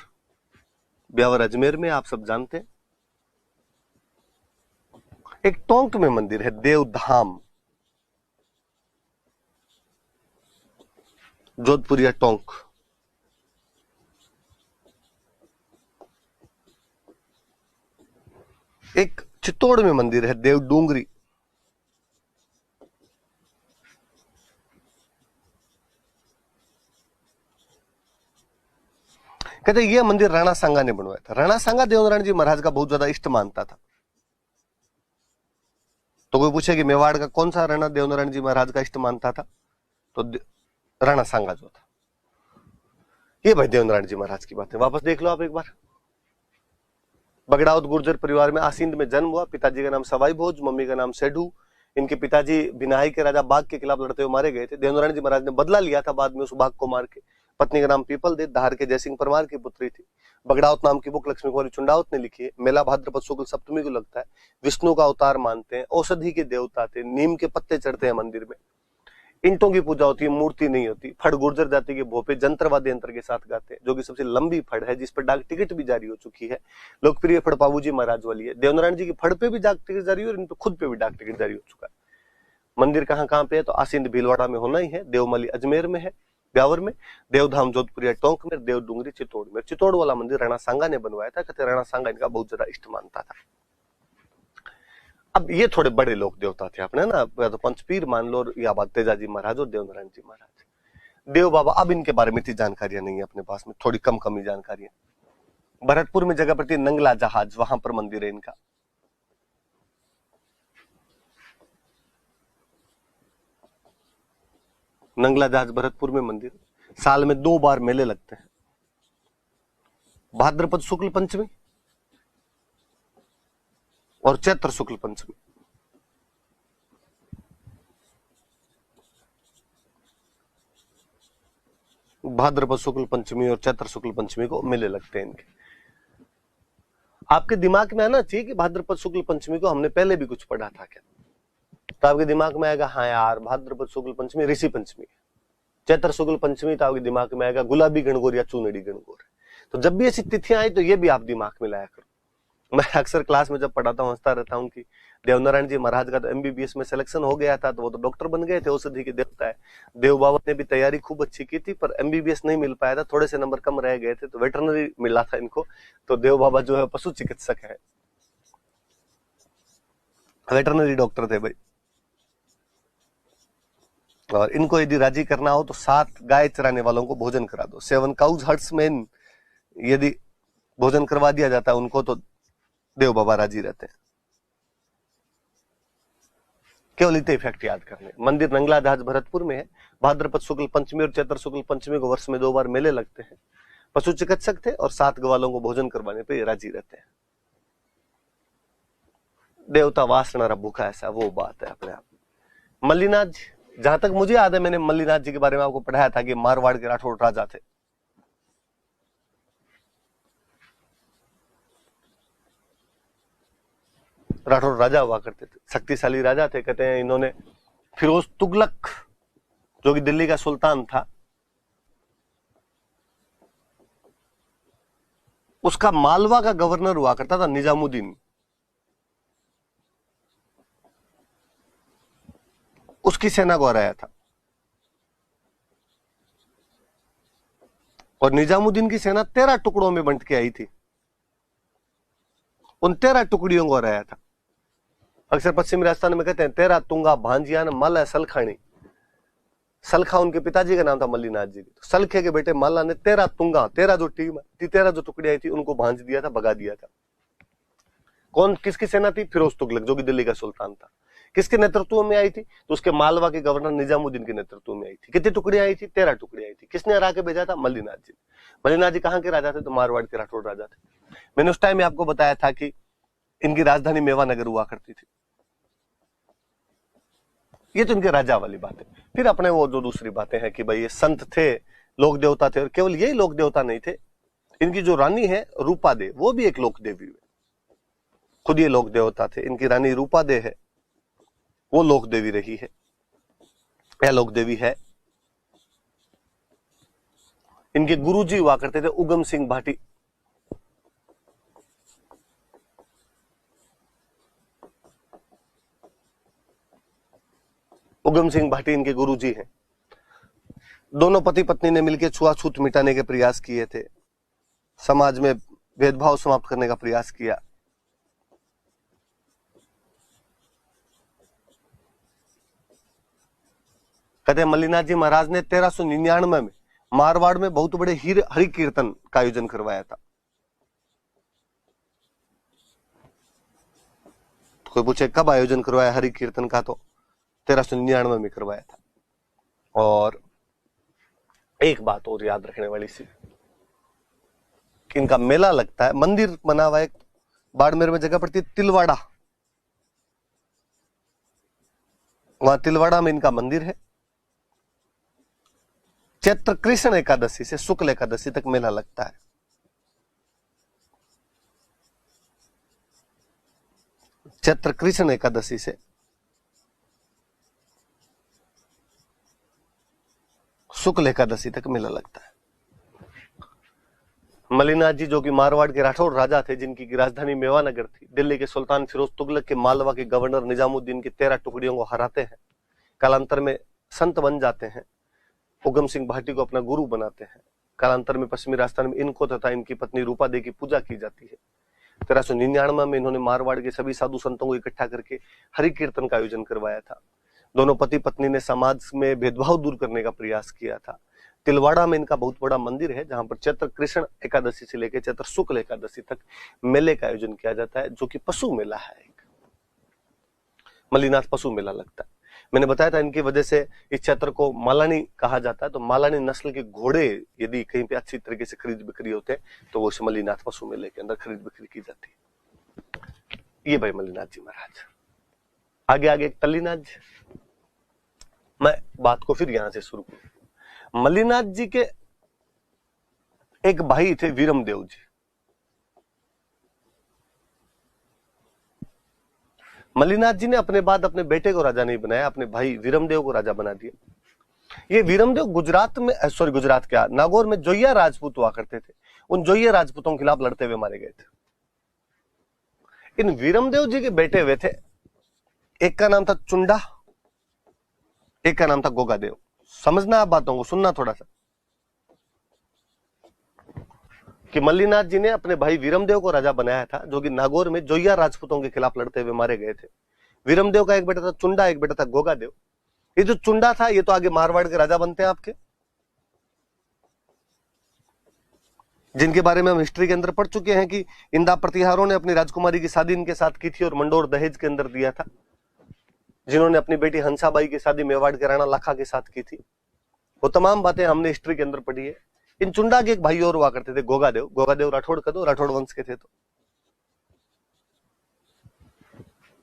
ब्यावर अजमेर में, आप सब जानते हैं। एक टोंक में मंदिर है देवधाम, जोधपुरिया टोंक। एक चित्तौड़ में मंदिर है देव डूंगरी। कहते ये मंदिर राणा सांगा ने बनवाया था। राणा सांगा देवनारायण जी महाराज का बहुत ज्यादा इष्ट मानता था। तो कोई पूछे कि मेवाड़ का कौन सा राणा देवनारायण जी महाराज का इष्ट मानता था, तो राणा सांगा जो था। ये भाई देवनारायण जी महाराज की बात है, वापस देख लो आप एक बार। बगड़ाउत गुर्जर परिवार में आसिंद में जन्म हुआ। पिताजी का नाम सवाई भोज, मम्मी का नाम सेठू। इनके पिताजी बिनाई के राजा बाघ के खिलाफ लड़ते हुए मारे गए थे। देवनारायण जी महाराज ने बदला लिया था बाद में उस बाघ को मार के। पत्नी का नाम पीपल दे, धार के जयसिंह परमार की पुत्री थी। बगड़ाउत नाम की बुक लक्ष्मी कुमारी चुंडाउत ने लिखी है। मेला भाद्रपद शुक्ल सप्तमी को लगता है। विष्णु का अवतार मानते हैं, औषधि के देवता थे, नीम के पत्ते चढ़ते हैं मंदिर में। ईंटों की पूजा होती है, मूर्ति नहीं होती। फड़ गुर्जर जाति के भोपे जंत्र वाद्य यंत्र के साथ गाते हैं, जो कि सबसे लंबी फड़ है, जिस पर डाक टिकट भी जारी हो चुकी है। लोकप्रिय फड़ पाबूजी महाराज वाली है। देवनारायण जी की फड़ पे भी डाक टिकट जारी हो और इन पे खुद पे भी डाक टिकट जारी हो चुका है। मंदिर कहां कहां पे है, तो आसिंद भीलवाड़ा में होना ही है, देवमाली अजमेर में है, ब्यावर में, देवधाम जोधपुरिया टोंक में, देव डूंगरी चित्तौड़ में। चित्तौड़ वाला मंदिर राणा सांगा ने बनवाया था। कहते राणा सांगा इनका बहुत ज्यादा इष्ट मानता था। अब ये थोड़े बड़े लोक देवता थे अपने ना, या तो पंचपीर मान लो, या बात तेजाजी महाराज और देवनारायण जी महाराज। देव बाबा अब इनके बारे में इतनी जानकारियां नहीं है अपने पास में, थोड़ी कम ही जानकारियां। भरतपुर में जगह पड़ती है नंगला जहाज, वहां पर मंदिर है इनका। नंगला जहाज भरतपुर में मंदिर, साल में 2 बार मेले लगते हैं, भाद्रपद शुक्ल पंचमी और चैत्र शुक्ल पंचमी। भाद्रपद शुक्ल पंचमी और चैत्र शुक्ल पंचमी को मेले लगते हैं इनके। आपके दिमाग में आना चाहिए कि भाद्रपद शुक्ल पंचमी को हमने पहले भी कुछ पढ़ा था क्या, तो आपके दिमाग में आएगा हाँ यार भाद्रपद शुक्ल पंचमी ऋषि पंचमी है, चैत्र शुक्ल पंचमी तो आपके दिमाग में आएगा गुलाबी गणगौर या चूनड़ी गणगौर है। तो जब भी ऐसी तिथियां आई तो ये भी आप दिमाग में लाया करो। मैं अक्सर क्लास में जब पढ़ाता हूँ हंसता रहता हूँ कि देवनारायण जी महाराज का तो एमबीबीएस में सिलेक्शन हो गया था, तो वो तो डॉक्टर बन गए थे, औषधि के देवता है। देव बाबा ने भी तैयारी खूब अच्छी की थी पर एमबीबीएस नहीं मिल पाया था, थोड़े से नंबर कम रह गए थे, तो वेटरनरी मिला था इनको। तो देव बाबा जो है पशु चिकित्सक है, वेटरनरी डॉक्टर थे भाई। और इनको यदि राजी करना हो तो 7 गाय चराने वालों को भोजन करा दो, 7 काउज हर्ट्समैन यदि भोजन करवा दिया जाता है उनको तो देव बाबा राजी रहते हैं। केवल इतने इफेक्ट याद करने। मंदिर नंगला जहाज भरतपुर में है, भाद्रपद शुक्ल पंचमी और चैत्र शुक्ल पंचमी को वर्ष में 2 बार मेले लगते हैं। पशु चिकित्सक थे और 7 ग्वालों को भोजन करवाने पे राजी रहते हैं। देवता वासना भूखा, ऐसा वो बात है अपने आप। मल्लीनाथ, जहां तक मुझे याद है मैंने मल्लीनाथ जी के बारे में आपको पढ़ाया था कि मारवाड़ के राठौड़ राजा थे। राठौड़ राजा हुआ करते थे, शक्तिशाली राजा थे। कहते हैं इन्होंने फिरोज तुगलक जो कि दिल्ली का सुल्तान था, उसका मालवा का गवर्नर हुआ करता था निजामुद्दीन, उसकी सेना को हराया था। और निजामुद्दीन की सेना 13 टुकड़ों में बंट के आई थी, उन 13 टुकड़ियों को हराया था। अक्सर पश्चिमी राजस्थान में कहते हैं 13 तुंगा भांजियान मल सलखानी। सलखा उनके पिताजी का नाम था मल्लीनाथ जी। तो सलखे के बेटे माला ने 13 तुंगा, 13 जो टीम थी, 13 जो टुकड़ी आई थी उनको भांज दिया था, भगा दिया था। कौन, किसकी सेना थी? फिरोज तुगलक जो कि दिल्ली का सुल्तान था। किसके नेतृत्व में आई थी? तो उसके मालवा के गवर्नर निजामुद्दीन के नेतृत्व में आई थी। कितनी टुकड़ियां आई थी? 13 टुकड़ियां आई थी। किसने हरा के भेजा था? मल्लीनाथ जी। मल्लीनाथ जी कहाँ के राजा थे? तो मारवाड़ के राठौड़ राजा थे। मैंने उस टाइम में आपको बताया था कि इनकी राजधानी मेवानगर हुआ करती थी। ये तो इनके राजा वाली बात है। फिर अपने वो जो दूसरी बातें हैं कि भाई ये संत थे, लोक देवता थे, और केवल यही लोक देवता नहीं थे, इनकी जो रानी है रूपा दे, वो भी एक लोक देवी है। खुद ये लोक देवता थे। इनकी रानी रूपा दे है, वो लोक देवी रही है या लोक देवी है। इनके गुरुजी हुआ करते थे उगम सिंह भाटी। उगम सिंह भाटी इनके गुरुजी हैं। दोनों पति पत्नी ने मिलकर छुआछूत मिटाने के प्रयास किए थे, समाज में भेदभाव समाप्त करने का प्रयास किया। कहते हैं मल्लीनाथ जी महाराज ने 1399 में मारवाड़ में बहुत बड़े हरि कीर्तन का आयोजन करवाया था। तो कोई पूछे कब आयोजन करवाया हरि कीर्तन का? तो 1399 में करवाया था। और एक बात और याद रखने वाली सी, इनका मेला लगता है, मंदिर बना हुआ है बाड़मेर में, जगह पड़ती है तिलवाड़ा, वहां तिलवाड़ा में इनका मंदिर है। चैत्र कृष्ण एकादशी से शुक्ल एकादशी तक मेला लगता है। चैत्र कृष्ण एकादशी से शुक्ल एकादशी तक मेला लगता है। मल्लीनाथ जी जो कि मारवाड़ के राठौड़ राजा थे, जिनकी राजधानी मेवानगर थी, दिल्ली के सुल्तान फिरोज तुगलक के मालवा के गवर्नर निजामुद्दीन की 13 टुकड़ियों को हराते हैं, कालांतर में संत बन जाते हैं, उगम सिंह भाटी को अपना गुरु बनाते हैं। कालांतर में पश्चिमी राजस्थान में इनको तथा इनकी पत्नी रूपा दे की पूजा की जाती है। 1399 में इन्होंने मारवाड़ के सभी साधु संतों को इकट्ठा करके हरि कीर्तन का आयोजन करवाया था। दोनों पति पत्नी ने समाज में भेदभाव दूर करने का प्रयास किया था। तिलवाड़ा में इनका बहुत बड़ा मंदिर है, जहां पर चैत्र कृष्ण एकादशी से लेकर चैत्र शुक्ल एकादशी तक मेले का आयोजन किया जाता है, जो कि पशु मेला है। एक मल्लीनाथ पशु मेला लगता है। मैंने बताया था इनकी वजह से इस क्षेत्र को मालानी कहा जाता है। तो मालानी नस्ल के घोड़े यदि कहीं पे अच्छी तरीके से खरीद बिक्री होते हैं तो वो मल्लीनाथ पशु मेले के अंदर खरीद बिक्री की जाती है। ये भाई मल्लीनाथ जी महाराज। आगे आगे तल्लीनाथ जी। मैं बात को फिर यहां से शुरू करूं। मल्लीनाथ जी के एक भाई थे वीरमदेव जी। मल्लीनाथ जी ने अपने बाद अपने बेटे को राजा नहीं बनाया, अपने भाई वीरमदेव को राजा बना दिया। ये वीरमदेव गुजरात में, सॉरी गुजरात क्या, नागौर में जोइया राजपूत हुआ करते थे। उन जोइया राजपूतों के खिलाफ लड़ते हुए मारे गए थे। इन वीरमदेव जी के बेटे हुए थे, एक का नाम था चुंडा, एक का नाम था गोगादेव। समझना आप बातों को, सुनना थोड़ा सा, कि मल्लीनाथ जी ने अपने भाई वीरमदेव को राजा बनाया था, जो कि नागौर में जोइया राजपूतों के खिलाफ लड़ते हुए मारे गए थे। वीरमदेव का एक बेटा था चुंडा, एक बेटा था गोगादेव। ये जो चुंडा था ये तो आगे मारवाड़ के राजा बनते हैं आपके, जिनके बारे में हम हिस्ट्री के अंदर पढ़ चुके हैं कि इंदा प्रतिहारों ने अपनी राजकुमारी की शादी इनके साथ की थी और मंडोर दहेज के अंदर दिया था। जिन्होंने अपनी बेटी हंसाबाई की शादी मेवाड़ के राणा लाखा के साथ की थी। वो तमाम बातें हमने हिस्ट्री के अंदर पढ़ी है। इन चुंडा के एक भाई और हुआ करते थे गोगादेव। गोगादेव राठौड़ का, तो राठौड़ वंश के थे। तो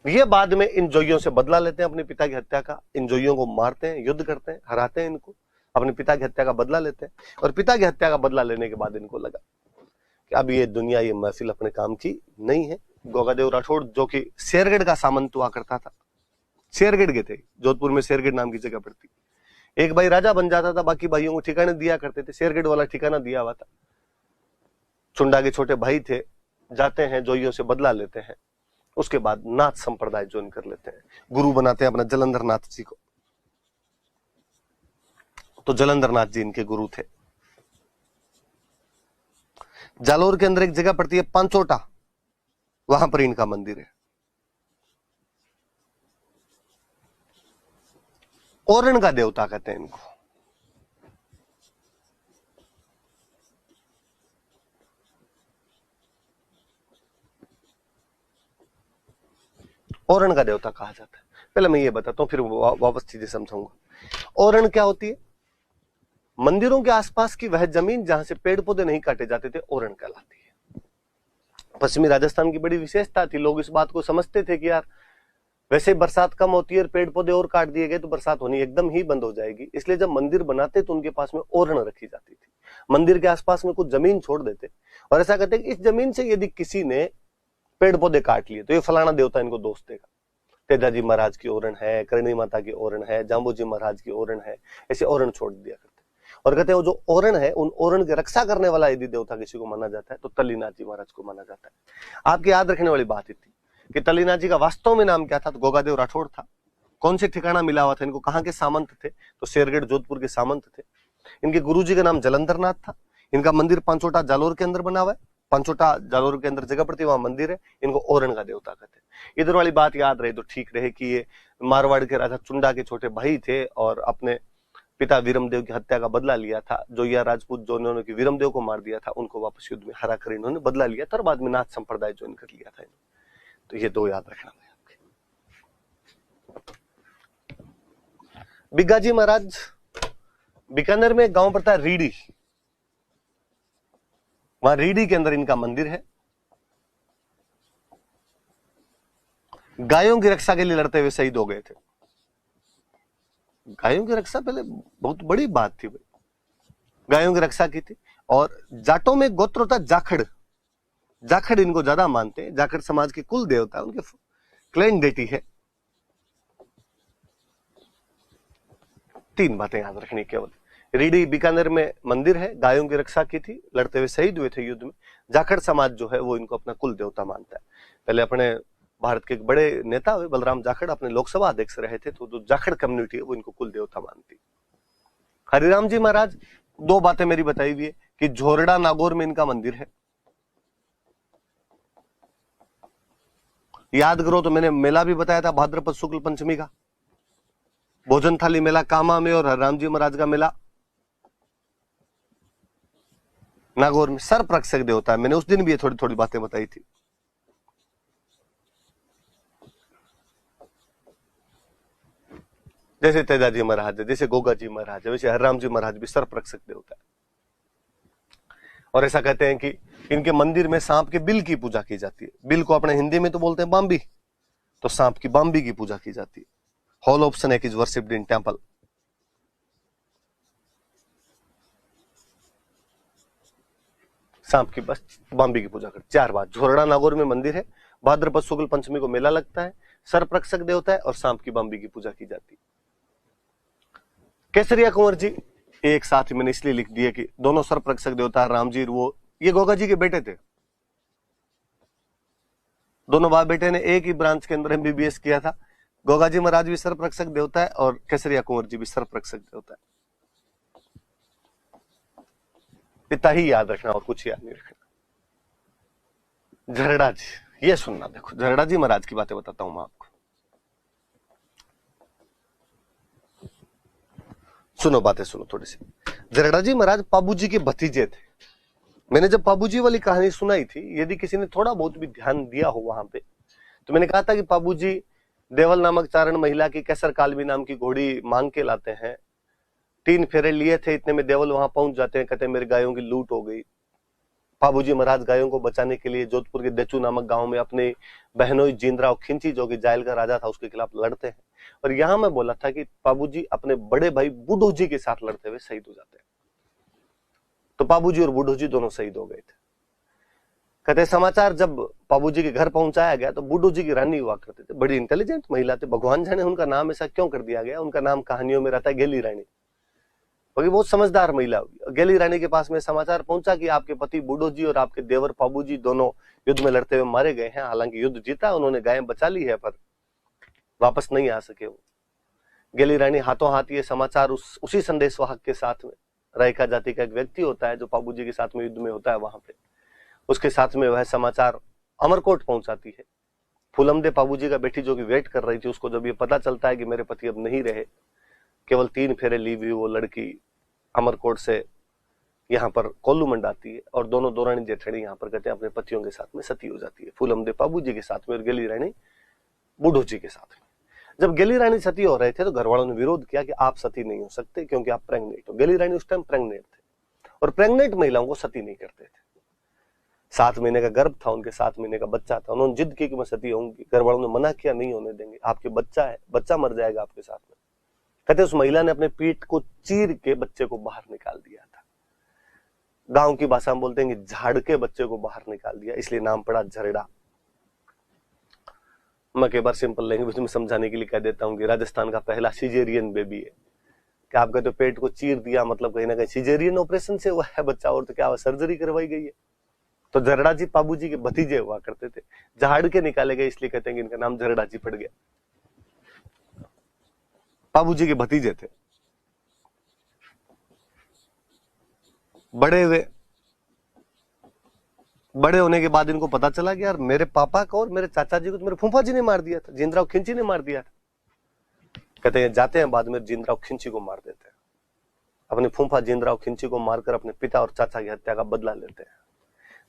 ये बाद में इन जोइयों से बदला लेते हैं अपने पिता की हत्या का। इन जोइयों को मारते हैं, युद्ध करते हैं, हराते हैं इनको, अपने पिता की हत्या का बदला लेते हैं। और पिता की हत्या का बदला लेने के बाद इनको लगा कि अब ये दुनिया, ये महफिल अपने काम की नहीं है। गोगादेव राठौड़ जो कि शेरगढ़ का सामंत हुआ करता था, शेरगढ़ के थे, जोधपुर में शेरगढ़ नाम की जगह पड़ती। एक भाई राजा बन जाता था, बाकी भाइयों को ठिकाने दिया करते थे। शेरगढ़ वाला ठिकाना दिया हुआ था। चुंडा के छोटे भाई थे, जाते हैं जोइयों से बदला लेते हैं। उसके बाद नाथ संप्रदाय ज्वाइन कर लेते हैं, गुरु बनाते हैं अपना जलंधर नाथ जी को। तो जलंधर नाथ जी इनके गुरु थे। जालोर के अंदर एक जगह पड़ती है पांचोटा, वहां पर इनका मंदिर है। ओरण का देवता कहते हैं इनको। ओरण का देवता कहा जाता है। पहले मैं ये बताता हूं, फिर वापस चीजें समझाऊंगा। ओरण क्या होती है? मंदिरों के आसपास की वह जमीन जहां से पेड़ पौधे नहीं काटे जाते थे, ओरण कहलाती है। पश्चिमी राजस्थान की बड़ी विशेषता थी। लोग इस बात को समझते थे कि यार वैसे बरसात कम होती है और पेड़ पौधे और काट दिए गए तो बरसात होनी एकदम ही बंद हो जाएगी। इसलिए जब मंदिर बनाते तो उनके पास में ओरण रखी जाती थी। मंदिर के आसपास में कुछ जमीन छोड़ देते और ऐसा कहते कि इस जमीन से यदि किसी ने पेड़ पौधे काट लिए तो ये फलाना देवता इनको दोष देगा। तेजाजी महाराज की ओरण है, करणी माता की ओरण है, जाम्बूजी महाराज की ओरण है, ऐसे ओरण छोड़ दिया करते। और कहते हैं वो जो ओरण है, उन ओरण की रक्षा करने वाला यदि देवता किसी को माना जाता है तो तल्लीनाथ जी महाराज को माना जाता है। आपके याद रखने वाली बात थी कि तल्लीनाथ जी का वास्तव में नाम क्या था? तो गोगादेव राठौड़ था। कौन से ठिकाना मिला हुआ था इनको, कहां के सामंत थे? तो शेरगढ़ जोधपुर के सामंत थे। इनके गुरुजी का नाम जलंधर नाथ था। इनका मंदिर पांचोटा जालोर के अंदर बना हुआ है। पांचोटा जालोर के अंदर जगह पड़ती है, वहां मंदिर है। इनको ओरण का देवता कहते हैं। इधर वाली बात याद रहे तो ठीक रहे कि ये मारवाड़ के राजा चुंडा के छोटे भाई थे और अपने पिता वीरमदेव की हत्या का बदला लिया था। जोइया राजपूत जो उन्होंने वीरमदेव को मार दिया था, उनको वापस युद्ध में हरा कर इन्होंने बदला लिया था और बाद में नाथ संप्रदाय ज्वाइन कर लिया था। तो ये दो याद रखना है आपके। बिग्गाजी महाराज, बीकानेर में एक गांव पड़ता है रीडी, वहां रीडी के अंदर इनका मंदिर है। गायों की रक्षा के लिए लड़ते हुए शहीद हो गए थे। गायों की रक्षा पहले बहुत बड़ी बात थी भाई, गायों की रक्षा की थी। और जाटों में गोत्र होता जाखड़, जाखड़ इनको ज्यादा मानते हैं। जाखड़ समाज के कुल देवता, उनके क्लैन डेटी है। तीन बातें याद रखनी केवल। रीडी बीकानेर में मंदिर है, गायों की रक्षा की थी, लड़ते हुए शहीद हुए थे युद्ध में। जाखड़ समाज जो है वो इनको अपना कुल देवता मानता है। पहले अपने भारत के एक बड़े नेता हुए बलराम जाखड़, अपने लोकसभा अध्यक्ष रहे थे, तो जो जाखड़ कम्युनिटी है वो इनको कुल देवता मानती। हरिराम जी महाराज, दो बातें मेरी बताई हुई है कि झोरडा नागौर में इनका मंदिर है। याद करो तो मैंने मेला भी बताया था भाद्रपद शुक्ल पंचमी का, भोजन थाली मेला कामा में, और हरिराम जी महाराज का मेला नागौर में। सर्प रक्षक देवता है, मैंने उस दिन भी ये थोड़ी थोड़ी बातें बताई थी। जैसे तेजाजी महाराज है, जैसे गोगा जी महाराज है, वैसे हरराम जी महाराज भी सर्परक्षक देवता है। और ऐसा कहते हैं कि इनके मंदिर में सांप के बिल की पूजा की जाती है। बिल को अपने हिंदी में तो बोलते हैं बाम्बी, तो सांप की बाम्बी की पूजा की जाती है। Hole of snake is worshipped in temple. सांप की बस बाम्बी की पूजा करते। 4 बात झोरड़ा नागौर में मंदिर है, भाद्रपद शुक्ल पंचमी को मेला लगता है, सर्परक्षक देवता है और सांप की बाम्बी की पूजा की जाती है। केसरिया कुंवर जी एक साथ ही मैंने इसलिए लिख दिया कि दोनों सर्परक्षक देवता राम जी, वो ये गोगा जी के बेटे थे। दोनों बाप बेटे ने एक ही ब्रांच के अंदर MBBS किया था। गोगा जी महाराज भी सर्परक्षक देवता है और केसरिया कुंवर जी भी सर्परक्षक देवता है। इतना ही याद रखना और कुछ याद नहीं रखना। झरड़ा जी, ये सुनना, देखो झरड़ा जी महाराज की बातें बताता हूं मैं आपको। सुनो बातें सुनो थोड़ी सी। झरड़ा जी महाराज पाबू जी के भतीजे थे। मैंने जब पाबू जी वाली कहानी सुनाई थी, यदि किसी ने थोड़ा बहुत भी ध्यान दिया हो वहां पे, तो मैंने कहा था कि पाबू जी देवल नामक चारण महिला की कैसर कालवी नाम की घोड़ी मांग के लाते हैं। 3 फेरे लिए थे, इतने में देवल वहां पहुंच जाते हैं, कहते हैं मेरी गायों की लूट हो गई। पाबू जी महाराज गायों को बचाने के लिए जोधपुर के देचू नामक गांव में अपने बहनोई जिंदराव खिंची, जो कि जायल का राजा था, उसके खिलाफ लड़ते हैं। और यहां मैं बोला था कि पाबू जी अपने बड़े भाई बूढ़ो जी के साथ लड़ते हुए शहीद हो जाते हैं। तो पाबू जी और बूढ़ो जी दोनों शहीद हो गए थे। कहते समाचार जब पाबू जी के घर पहुंचाया गया तो बूढ़ो जी की रानी हुआ करते थे, बड़ी इंटेलिजेंट महिला थे। भगवान जाने उनका नाम ऐसा क्यों कर दिया गया। उनका नाम कहानियों में रहता है गेली रानी, क्योंकि बहुत समझदार महिला होगी। गेली रानी के पास में समाचार पहुंचा कि आपके पति बूढ़ो जी और आपके देवर पाबू जी दोनों युद्ध में लड़ते हुए मारे गए हैं। हालांकि युद्ध जीता, उन्होंने गायें बचा ली है, पर वापस नहीं आ सके वो। गेली रानी हाथों हाथ ये समाचार उसी संदेशवाहक के साथ में, रायका जाति का एक व्यक्ति होता है जो पाबू जी के साथ में युद्ध में होता है, वहां पे उसके साथ में वह समाचार अमरकोट पहुंचाती है। फूलमदे पाबू जी का बेटी जो कि वेट कर रही थी, उसको जब ये पता चलता है कि मेरे पति अब नहीं रहे, केवल 3 फेरे ली हुई वो लड़की अमरकोट से यहाँ पर कोल्लू मंडाती है और दोनों दौरानी जेठानी यहाँ पर कहते हैं अपने पतियों के साथ में सती हो जाती है। फूलमदे पाबू जी के साथ में और गेली रानी बूढ़ो जी के साथ में। जब गेली रानी सती हो रहे थे तो घर वालों ने विरोध किया कि आप सती नहीं हो सकते क्योंकि आप प्रेग्नेंट हो। गेली रानी उस टाइम प्रेग्नेंट थे और प्रेग्नेंट महिलाओं को सती नहीं करते थे। 7 महीने का गर्भ था, उनके 7 महीने का बच्चा था। उन्होंने जिद की कि मैं सती होंगी। घर वालों ने मना किया, नहीं होने देंगे, आपके बच्चा है, बच्चा मर जाएगा आपके साथ में। कहते उस महिला ने अपने पीठ को चीर के बच्चे को बाहर निकाल दिया था। गांव की भाषा में बोलते हैं कि झाड़ के बच्चे को बाहर निकाल दिया, इसलिए नाम पड़ा झरड़ा। मैं कई बार सिंपल लैंग्वेज में समझाने के लिए कह देता हूँ कि राजस्थान का पहला सिजेरियन बेबी है। कि आप कहते हो पेट को चीर दिया, मतलब कहीं ना कहीं सिजेरियन ऑपरेशन से हुआ है बच्चा, और तो क्या सर्जरी करवाई गई है। तो झरड़ा जी पाबू जी के भतीजे हुआ करते थे, झाड़ के निकाले गए, इसलिए कहते हैं कि इनका नाम झरड़ा जी पड़ गया। पाबू जी के भतीजे थे। बड़े होने के बाद इनको पता चला कि यार मेरे पापा को और मेरे चाचा जी को तो मेरे फूफा जी ने मार दिया था, जिंदराव खिंची ने मार दिया था। कहते हैं जाते हैं बाद में जिंदराव खिंची को मार देते हैं। अपने फूफा जिंदराव खिंची को मारकर अपने पिता और चाचा की हत्या का बदला लेते हैं।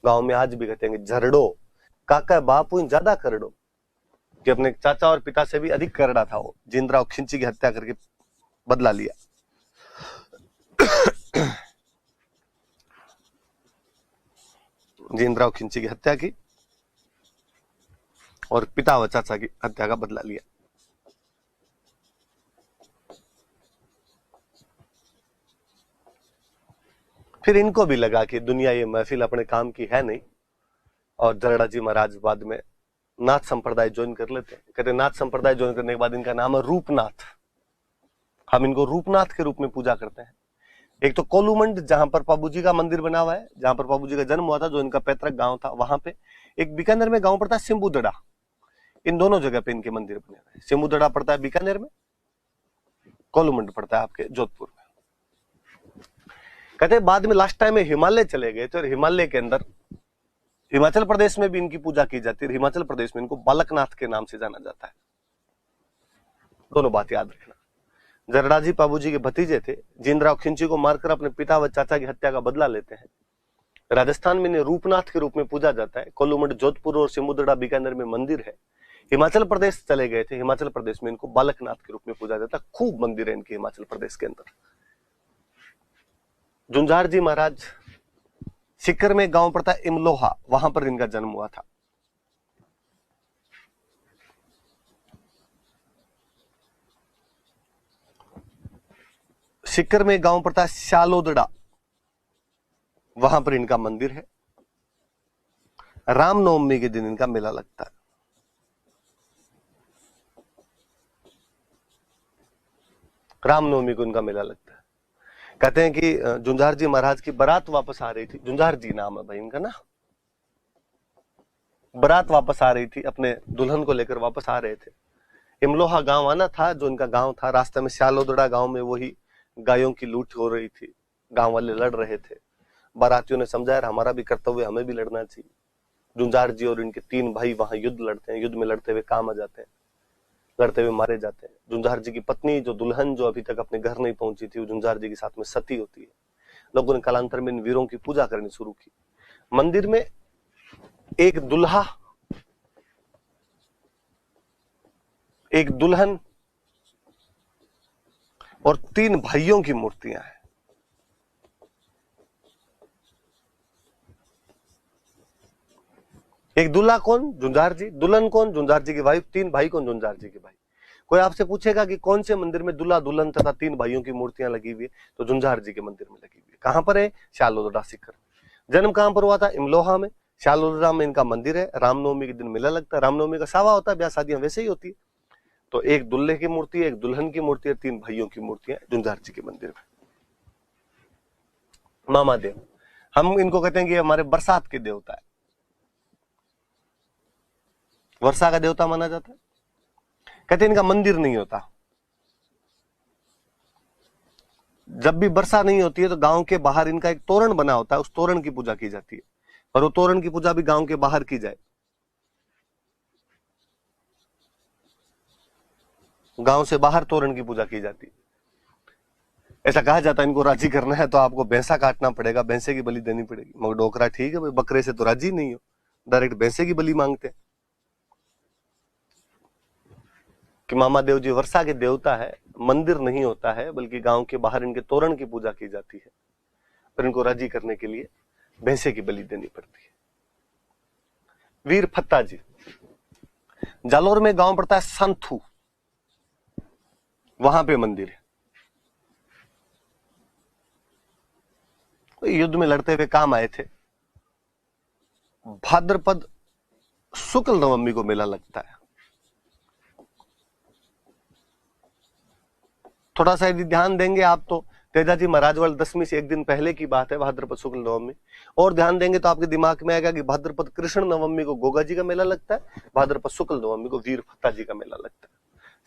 गांव में आज भी कहते हैं कि झरड़ो काका बापू ज्यादा करड़ो, कि अपने चाचा और पिता से भी अधिक करड़ा था वो। जिंदराव खिंची की हत्या करके बदला लिया। जिंदराव खिंची की हत्या की और पिता व चाचा की हत्या का बदला लिया। फिर इनको भी लगा कि दुनिया ये महफिल अपने काम की है नहीं, और झरड़ा जी महाराज बाद में नाथ संप्रदाय ज्वाइन कर लेते हैं। कहते नाथ संप्रदाय ज्वाइन करने के बाद इनका नाम है रूपनाथ। हम इनको रूपनाथ के रूप में पूजा करते हैं। एक तो कोलूमंड जहां पर पाबू जी का मंदिर बना हुआ है, जहां पर पाबू जी का जन्म हुआ था, जो इनका पैतृक गांव था, वहां पे एक बीकानेर में गांव पड़ता है सिम्बुदड़ा। इन दोनों जगह पे इनके मंदिर बने हुए हैं। सिम्बुदड़ा पड़ता है बीकानेर में, कोलूमंड पड़ता है आपके जोधपुर में। कहते बाद में लास्ट टाइम में हिमालय चले गए थे और हिमालय के अंदर हिमाचल प्रदेश में भी इनकी पूजा की जाती है। हिमाचल प्रदेश में इनको बालकनाथ के नाम से जाना जाता है। दोनों बात याद रखना। झरड़ा जी पाबू जी के भतीजे थे, जिंदराव खिंची को मारकर अपने पिता व चाचा की हत्या का बदला लेते हैं। राजस्थान में इन्हें रूपनाथ के रूप में पूजा जाता है। कोलूमंड जोधपुर और सिमुद्रा बीकानेर में मंदिर है। हिमाचल प्रदेश चले गए थे, हिमाचल प्रदेश में इनको बालकनाथ के रूप में पूजा जाता। खूब मंदिर है इनके हिमाचल प्रदेश के अंदर। झुंझारजी महाराज सीकर में गांव पड़ता है इमलोहा, वहां पर इनका जन्म हुआ था। सीकर में गांव पड़ता है शालोदड़ा, वहां पर इनका मंदिर है। रामनवमी के दिन इनका मेला लगता है। रामनवमी को इनका मेला लगता है। कहते हैं कि झुंझारजी महाराज की बारात वापस आ रही थी, झुंझारजी नाम है भाई इनका ना, बारात वापस आ रही थी, अपने दुल्हन को लेकर वापस आ रहे थे। इमलोहा गांव आना था जो इनका गांव था, रास्ते में शालोदड़ा गांव में वही गायों की लूट हो रही थी, गांव वाले लड़ रहे थे। बारातियों ने समझा यार हमारा भी कर्तव्य, हमें भी लड़ना चाहिए। झुंझारजी और इनके 3 भाई वहां युद्ध लड़ते हैं, युद्ध में लड़ते हुए काम आ जाते हैं, लड़ते हुए मारे जाते हैं। झुंझारजी की पत्नी जो दुल्हन जो अभी तक अपने घर नहीं पहुंची थी, वो झुंझारजी के साथ में सती होती है। लोगों ने कालांतर में इन वीरों की पूजा करनी शुरू की। मंदिर में एक दुल्हा, एक दुल्हन और 3 भाइयों की मूर्तियां हैं। एक दूल्हा कौन? झुंझारजी। दुल्हन कौन? झुंझारजी की वाइफ। 3 भाई कौन? झुंझारजी के भाई। कोई आपसे पूछेगा कि कौन से मंदिर में दूल्हा दुल्हन तथा 3 भाइयों की मूर्तियां लगी हुई है, तो झुंझारजी के मंदिर में लगी हुई है। कहां पर है? शालोदड़ा सीकर। जन्म कहां पर हुआ था? इमलोहा में। शालोदड़ा में इनका मंदिर है। रामनवमी के दिन मेला लगता है। रामनवमी का सावा होता है, ब्याह शादियां वैसे ही होती है। तो एक दूल्हे की मूर्ति है, एक दुल्हन की मूर्ति है, 3 भाइयों की मूर्तियां झुंझारजी के मंदिर में। मामा देव, हम इनको कहते हैं कि हमारे बरसात के देवता है, वर्षा का देवता माना जाता है। कहते हैं इनका मंदिर नहीं होता। जब भी वर्षा नहीं होती है तो गांव के बाहर इनका एक तोरण बना होता है, उस तोरण की पूजा की जाती है। और वो तोरण की पूजा भी गांव के बाहर की जाए, गांव से बाहर तोरण की पूजा की जाती है। ऐसा कहा जाता है इनको राजी करना है तो आपको भैंसा काटना पड़ेगा, भैंसे की बलि देनी पड़ेगी। मगर डोकरा ठीक है भाई, बकरे से तो राजी नहीं हो, डायरेक्ट भैंसे की बलि मांगते हैं। कि मामा देव जी वर्षा के देवता है, मंदिर नहीं होता है, बल्कि गांव के बाहर इनके तोरण की पूजा की जाती है। पर इनको राजी करने के लिए भैंसे की बलि देनी पड़ती है। वीर फत्ता जी, जालोर में गांव पड़ता है संथू, वहां पे मंदिर है। युद्ध में लड़ते हुए काम आए थे। भाद्रपद शुक्ल नवमी को मेला लगता है। थोड़ा सा यदि ध्यान देंगे आप तो तेजाजी महाराजवाल 10वीं से 1 दिन पहले की बात है, भाद्रपद शुक्ल नवमी। और ध्यान देंगे तो आपके दिमाग में आएगा कि भाद्रपद कृष्ण नवमी को गोगा जी का मेला लगता है, भाद्रपद शुक्ल नवमी को वीर फत्ता जी का मेला लगता है।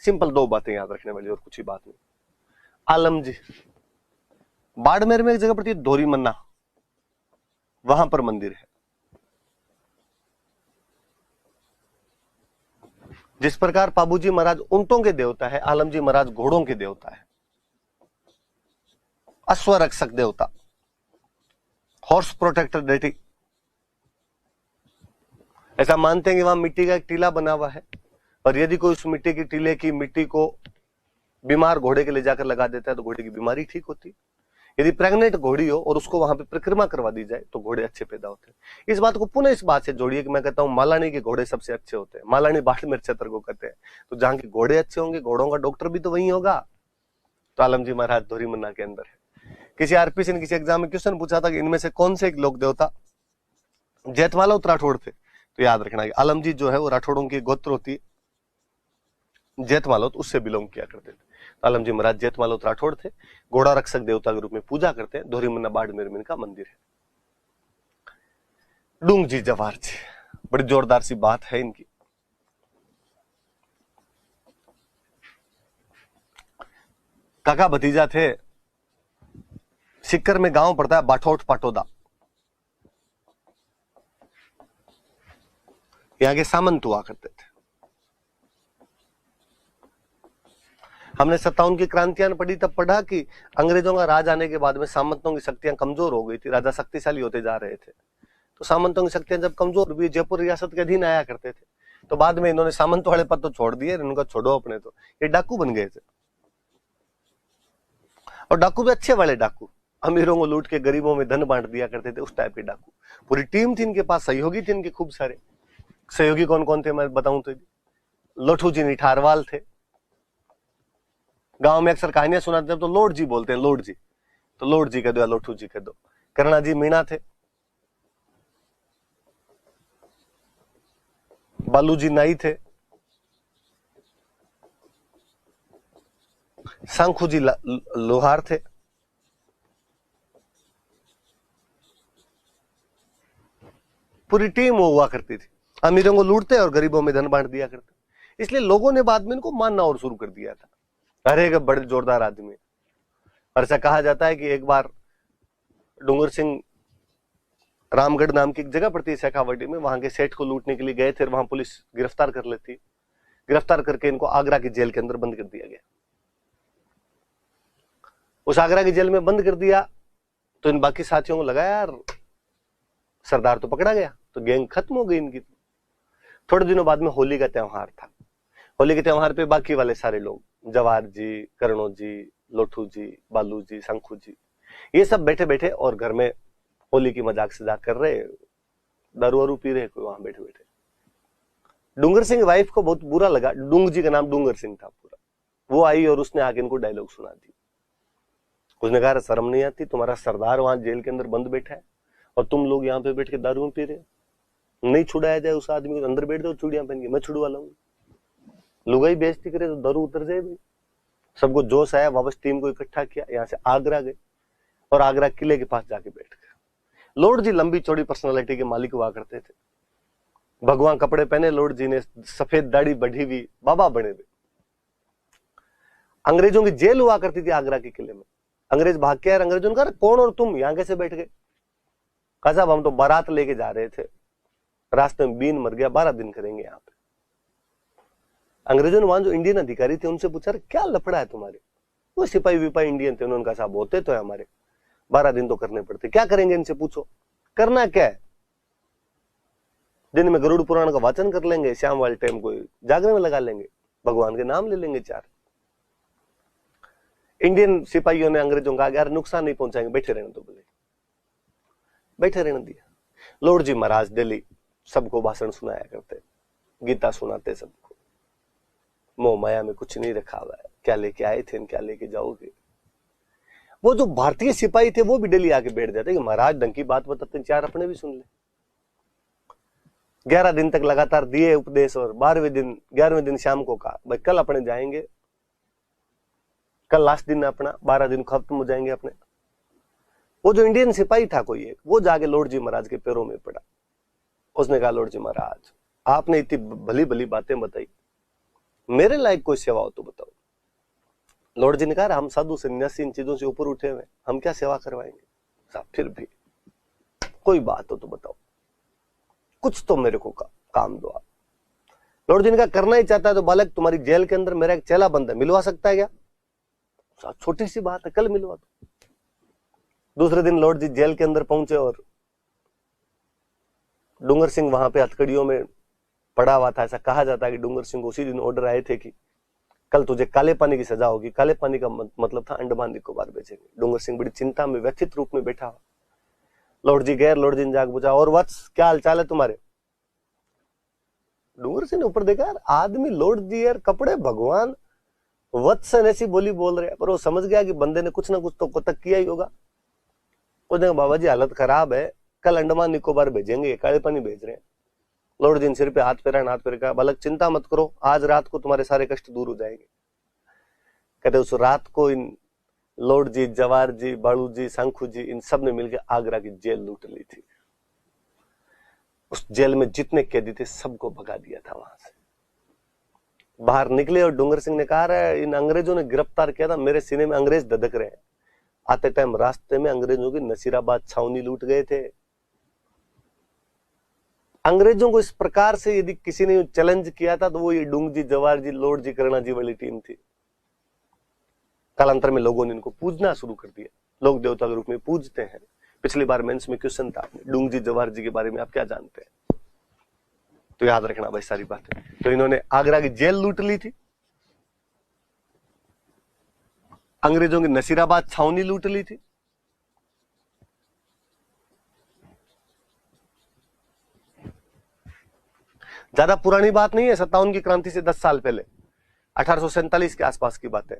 सिंपल 2 बातें याद रखने वाली, और कुछ ही बात नहीं। आलम जी, बाड़मेर में एक जगह पड़ती है धोरी मन्ना, वहां पर मंदिर है। जिस प्रकार पाबूजी महाराज ऊंटों के देवता है, आलम जी महाराज घोड़ों के देवता है, अश्वरक्षक देवता, हॉर्स प्रोटेक्टर डेटी। ऐसा मानते हैं कि वहां मिट्टी का एक टीला बना हुआ है, और यदि कोई उस मिट्टी की टीले की मिट्टी को बीमार घोड़े के ले जाकर लगा देता है तो घोड़े की बीमारी ठीक होती है। यदि प्रेग्नेंट घोड़ी हो और उसको वहां पे परिक्रमा करवा दी जाए तो घोड़े अच्छे पैदा होते हैं। इस बात को पुनः इस बात से जोड़िए कि मैं कहता हूं मालानी के घोड़े सबसे अच्छे होते हैं। मालानी बाड़मेर क्षेत्र को कहते हैं। तो जहां के घोड़े अच्छे होंगे, घोड़ों का डॉक्टर भी तो वही होगा। तो आलम जी महाराज धोरी मन्ना के अंदर है। किसी आरपीसी ने किसी एग्जाम में क्वेश्चन पूछा था कि इनमें से कौन से एक लोक देवता जेठमालोत राठौड़ थे, तो याद रखना कि आलम जी जो है वो राठौड़ों की गोत्र होती है, जेठमालोत उससे बिलोंग किया करते थे। आलम जी महाराज जेठमालोत राठौड़ थे, घोड़ा रक्षक देवता के रूप में पूजा करते हैं। धोरी मन्ना बाड़मेर में इनका मंदिर है। डूंग जी जवार जी, बड़ी जोरदार सी बात है इनकी। काका भतीजा थे। सिक्कर में गांव पड़ता है बाठौठ पाटोदा, यहां के सामंत हुआ करते थे। हमने 57 की क्रांतियां पढ़ी, तब पढ़ा कि अंग्रेजों का राज आने के बाद में सामंतों की शक्तियां कमजोर हो गई थी, राजा शक्तिशाली होते जा रहे थे। तो सामंतों की शक्तियां जब कमजोर हुई, जयपुर रियासत के अधीन आया करते थे। तो बाद में इन्होंने सामंत वाले पद तो छोड़ दिए, इनका छोड़ो अपने, तो ये डाकू बन गए थे। और डाकू भी अच्छे वाले डाकू, अमीरों को लूट के गरीबों में धन बांट दिया करते थे, उस टाइप के डाकू। पूरी टीम थी इनके पास, सहयोगी थे इनके खूब सारे। सहयोगी कौन कौन थे मैं बताऊं तो, लोठू जी निठारवाल थे। गांव में अक्सर कहानियां सुनाते हैं तो लोट जी बोलते हैं, लोट जी, तो लोट जी कह दो या लोठू जी कह दो। करुणा जी मीणा थे। बालू जी नाई थे। शंखू जी लोहार थे। पूरी टीम वो हुआ करती थी, अमीरों को लूटते और गरीबों में धन बांट दिया करते। इसलिए लोगों ने बाद में इनको मानना और शुरू कर दिया था, अरे एक बड़े जोरदार आदमी। और ऐसा कहा जाता है कि एक बार डूंगर सिंह रामगढ़ नाम की एक जगह पड़ती है शेखावाटी में, वहां के सेठ को लूटने के लिए गए थे, वहां पुलिस गिरफ्तार कर लेती। गिरफ्तार करके इनको आगरा की जेल के अंदर बंद कर दिया गया। उस आगरा की जेल में बंद कर दिया तो इन बाकी साथियों को लगा यार सरदार तो पकड़ा गया, तो गैंग खत्म हो गई इनकी। थोड़े दिनों बाद में होली का त्योहार था। होली के त्योहार पे बाकी वाले सारे लोग, जवार जी, करणो जी, लोठू जी, बालू जी, शंखू जी, ये सब बैठे बैठे और घर में होली की मजाक सजाक कर रहे, दारू वारू पी रहे कोई वहां बैठे बैठे। डूंगर सिंह वाइफ को बहुत बुरा लगा, डूंग जी का नाम डूंगर सिंह था पूरा। वो आई और उसने आके इनको डायलॉग सुना दी। उसने कहा शर्म नहीं आती, तुम्हारा सरदार वहां जेल के अंदर बंद बैठा है और तुम लोग यहाँ पे बैठ के दारू पी रहे हो। नहीं छुड़ाया जाए उस आदमी को, अंदर बैठ दो चूड़ियां पहन के, मैं छुड़वा लाऊंगा। लुगाई बेइज्जती करे तो दारू उतर जाए भाई। सबको जोश आया, वापस टीम को इकट्ठा किया, यहाँ से आगरा गए और आगरा किले के पास जाके बैठ गए। लॉर्ड जी लंबी चौड़ी पर्सनालिटी के मालिक हुआ करते थे। भगवान कपड़े पहने लॉर्ड जी ने, सफेद दाढ़ी बढ़ी हुई, बाबा बने हुए। अंग्रेजों की जेल हुआ करती थी आगरा के किले में। अंग्रेज भाग के आए, अंग्रेजों ने कहा कौन और तुम यहाँ कैसे बैठ गए? कहा साहब हम तो बारात लेके जा रहे थे, रास्ते में बीन मर गया, 12 दिन करेंगे यहाँ पे। अंग्रेजों ने वहां जो इंडियन अधिकारी थे उनसे पूछा क्या लफड़ा है तुम्हारे? वो सिपाही विपाही इंडियन थे, उन्होंने कहा साहब होते तो है हमारे, 12 दिन तो करने पड़ते, क्या करेंगे इनसे पूछो। करना क्या है? दिन में गरुड़ पुराण का वाचन कर लेंगे, शाम वाले टाइम को जागरण में लगा लेंगे, भगवान के नाम ले लेंगे 4। इंडियन सिपाहियों ने अंग्रेजों का यार नुकसान नहीं पहुंचाएंगे, बैठे रहने तो बोले, बैठे रहने दिया। लॉर्ड जी महाराज दिल्ली सबको भाषण सुनाया करते, गीता सुनाते सबको। मोह माया में कुछ नहीं रखा हुआ है, क्या लेके आए थे क्या लेके जाओगे। वो जो भारतीय सिपाही थे वो भी दिल्ली आके बैठ जाते कि महाराज ढंग की बात बताते, 4 अपने भी सुन ले। 11 दिन तक लगातार दिए उपदेश और 11वें दिन शाम को कहा भाई कल अपने जाएंगे, कल लास्ट दिन अपना, 12 दिन खत्म हो जाएंगे अपने। वो जो इंडियन सिपाही था कोई एक, वो जाके लॉर्ड जी महाराज के पैरों में पड़ा। उसने कहा लॉर्ड जी महाराज आपने इतनी भली भली बातें बताई, मेरे लायक कोई सेवा हो तो बताओ। लॉर्ड जी ने कहा हम साधु सन्यासी इन चीजों से ऊपर उठे हुए, हम क्या सेवा करवाएंगे साहब, फिर भी कोई बात हो तो बताओ, कुछ तो मेरे को काम दो आप। लॉर्ड जी ने कहा करना ही चाहता है तो बालक तुम्हारी जेल के अंदर मेरा एक चेला बंद है, मिलवा सकता है क्या? छोटी सी बात है, कल मिलवा दो। दूसरे दिन लॉर्ड जी जेल के अंदर पहुंचे और डूंगर सिंह वहां पे हथकड़ियों में पड़ा हुआ था। ऐसा कहा जाता है कि डूंगर सिंह को उसी दिन ऑर्डर आए थे कि कल तुझे काले पानी की सजा होगी। काले पानी का मतलब था अंडमान निकोबार भेजेंगे। डूंगर सिंह बड़ी चिंता में व्यथित रूप में बैठा हुआ। लॉर्ड जी गैर, लॉर्ड जी ने जाग पूछा और वत्स क्या हाल चाल है तुम्हारे? डूंगर सिंह ने ऊपर देखा, यार आदमी लॉर्ड जी यार कपड़े भगवान, वत्सन ऐसी बोली बोल रहे हैं, पर वो समझ गया कि बंदे ने कुछ ना कुछ तो कोतक किया ही होगा। उसने कहा बाबा जी हालत खराब है, कल अंडमान निकोबार भेजेंगे, काले पानी भेज रहे हैं। लॉर्ड जी ने सिर पे हाथ फेरा, बालक चिंता मत करो, आज रात को तुम्हारे सारे कष्ट दूर हो जाएंगे। कहते उस रात को इन लॉर्ड जी, जवार जी, बालू जी, शंखू जी, इन सब ने मिलकर आगरा की जेल लूट ली थी। उस जेल में जितने कैदी थे सबको भगा दिया था वहां से। बाहर निकले और डूंगर सिंह ने कहा इन अंग्रेजों ने गिरफ्तार किया था, मेरे सीने में अंग्रेज धधक रहे हैं। आते टाइम रास्ते में अंग्रेजों की नसीराबाद छावनी लूट गए थे। अंग्रेजों को इस प्रकार से यदि किसी ने चैलेंज किया था तो वो ये डूंग जी, जवार जी, लॉर्ड जी, करुणा जी वाली टीम थी। कालांतर में लोगों ने इनको पूजना शुरू कर दिया, लोग देवता के रूप में पूजते हैं। पिछली बार मेंस में क्वेश्चन था डूंग जी, जवार जी के बारे में आप क्या जानते हैं? तो याद रखना भाई सारी बातें। तो इन्होंने आगरा की जेल लूट ली थी, अंग्रेजों की नसीराबाद छावनी लूट ली थी, ज्यादा पुरानी बात नहीं है, 57 की क्रांति से 10 साल पहले, 1847 के आसपास की बात है।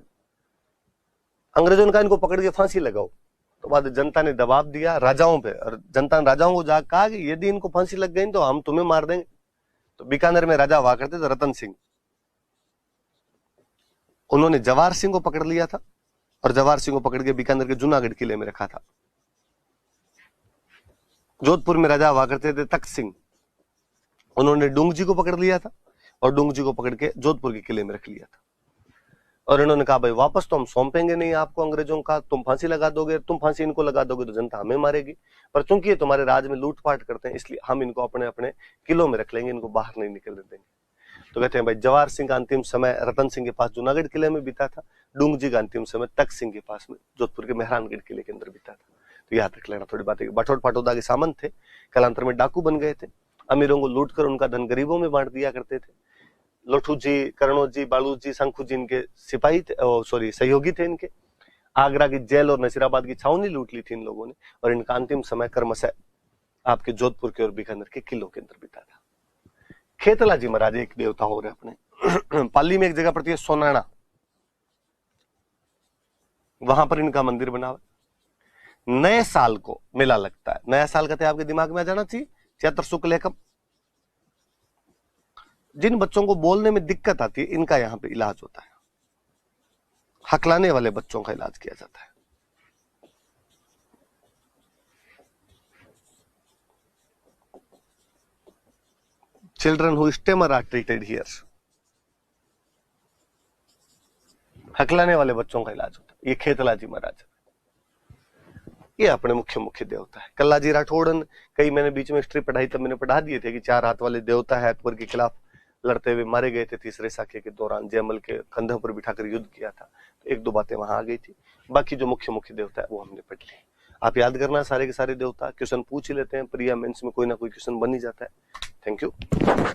अंग्रेजों ने कहा इनको पकड़ के फांसी लगाओ, तो बाद जनता ने दबाव दिया राजाओं पे, और जनता ने राजाओं को जाकर कहा कि यदि इनको फांसी लग गई तो हम तुम्हें मार देंगे। तो बीकानेर में राजा हुआ करते थे रतन सिंह, उन्होंने जवाहर सिंह को पकड़ लिया था और जवाहर सिंह को पकड़ के बीकानेर के जूनागढ़ किले में रखा था। जोधपुर में राजा हुआ करते थे तख्त सिंह, उन्होंने डूंग जी को पकड़ लिया था और डूंग जी को पकड़ के जोधपुर के किले में रख लिया था। और इन्होंने कहा भाई वापस तो हम सौंपेंगे नहीं आपको अंग्रेजों का, तुम फांसी लगा दोगे, तुम फांसी इनको लगा दोगे तो जनता हमें मारेगी, पर चूंकि ये तुम्हारे राज में लूटपाट करते हैं इसलिए हम इनको अपने अपने किलों में रख लेंगे, इनको बाहर नहीं निकलने देंगे। तो कहते हैं भाई जवाहर सिंह का अंतिम समय रतन सिंह के पास जूनागढ़ किले में बीता था, डूंग जी का अंतिम समय तख्त सिंह के पास में जोधपुर के मेहरानगढ़ किले के अंदर बीता था। तो याद रख लेना थोड़ी बातें। बठौर पाटौदा के सामंत थे, कालांतर में डाकू बन गए थे, अमीरों को लूट कर उनका धन गरीबों में बांट दिया करते थे। लोठू जी, करणो जी, बालू जी, शंखू जी इनके सिपाही थे, सहयोगी थे इनके। आगरा की जेल और नसीराबाद की छावनी लूट ली थी इन लोगों ने, और इनका अंतिम समय कर्मशः आपके जोधपुर के और बीकानेर के किलों के अंदर बीता था। खेतला जी महाराज एक देवता हो रहे अपने पाली में एक जगह पड़ती है सोनाना, वहां पर इनका मंदिर बना हुआ। नए साल को मेला लगता है, नया साल कहते हैं आपके दिमाग में आ जाना चाहिए चैत्र शुक्ल एकम। जिन बच्चों को बोलने में दिक्कत आती है इनका यहां पे इलाज होता है, हकलाने वाले बच्चों का इलाज किया जाता है। Children who stammer are treated here, हकलाने वाले बच्चों का इलाज होता है। ये खेतला जी महाराज, ये अपने मुख्य देवता है। कल्ला जी राठौड़न, कई मैंने बीच में हिस्ट्री पढ़ाई तब मैंने पढ़ा दिए थे कि 4 हाथ वाले देवता है, अकबर के खिलाफ लड़ते हुए मारे गए थे तीसरे साके के दौरान, जयमल के कंधों पर बिठाकर युद्ध किया था। तो 1-2 बातें वहां आ गई थी, बाकी जो मुख्य देवता है वो हमने पढ़ ली। आप याद करना सारे के सारे देवता, क्वेश्चन पूछ ही लेते हैं, प्रिया मेंस में कोई ना कोई क्वेश्चन बन ही जाता है। Thank you.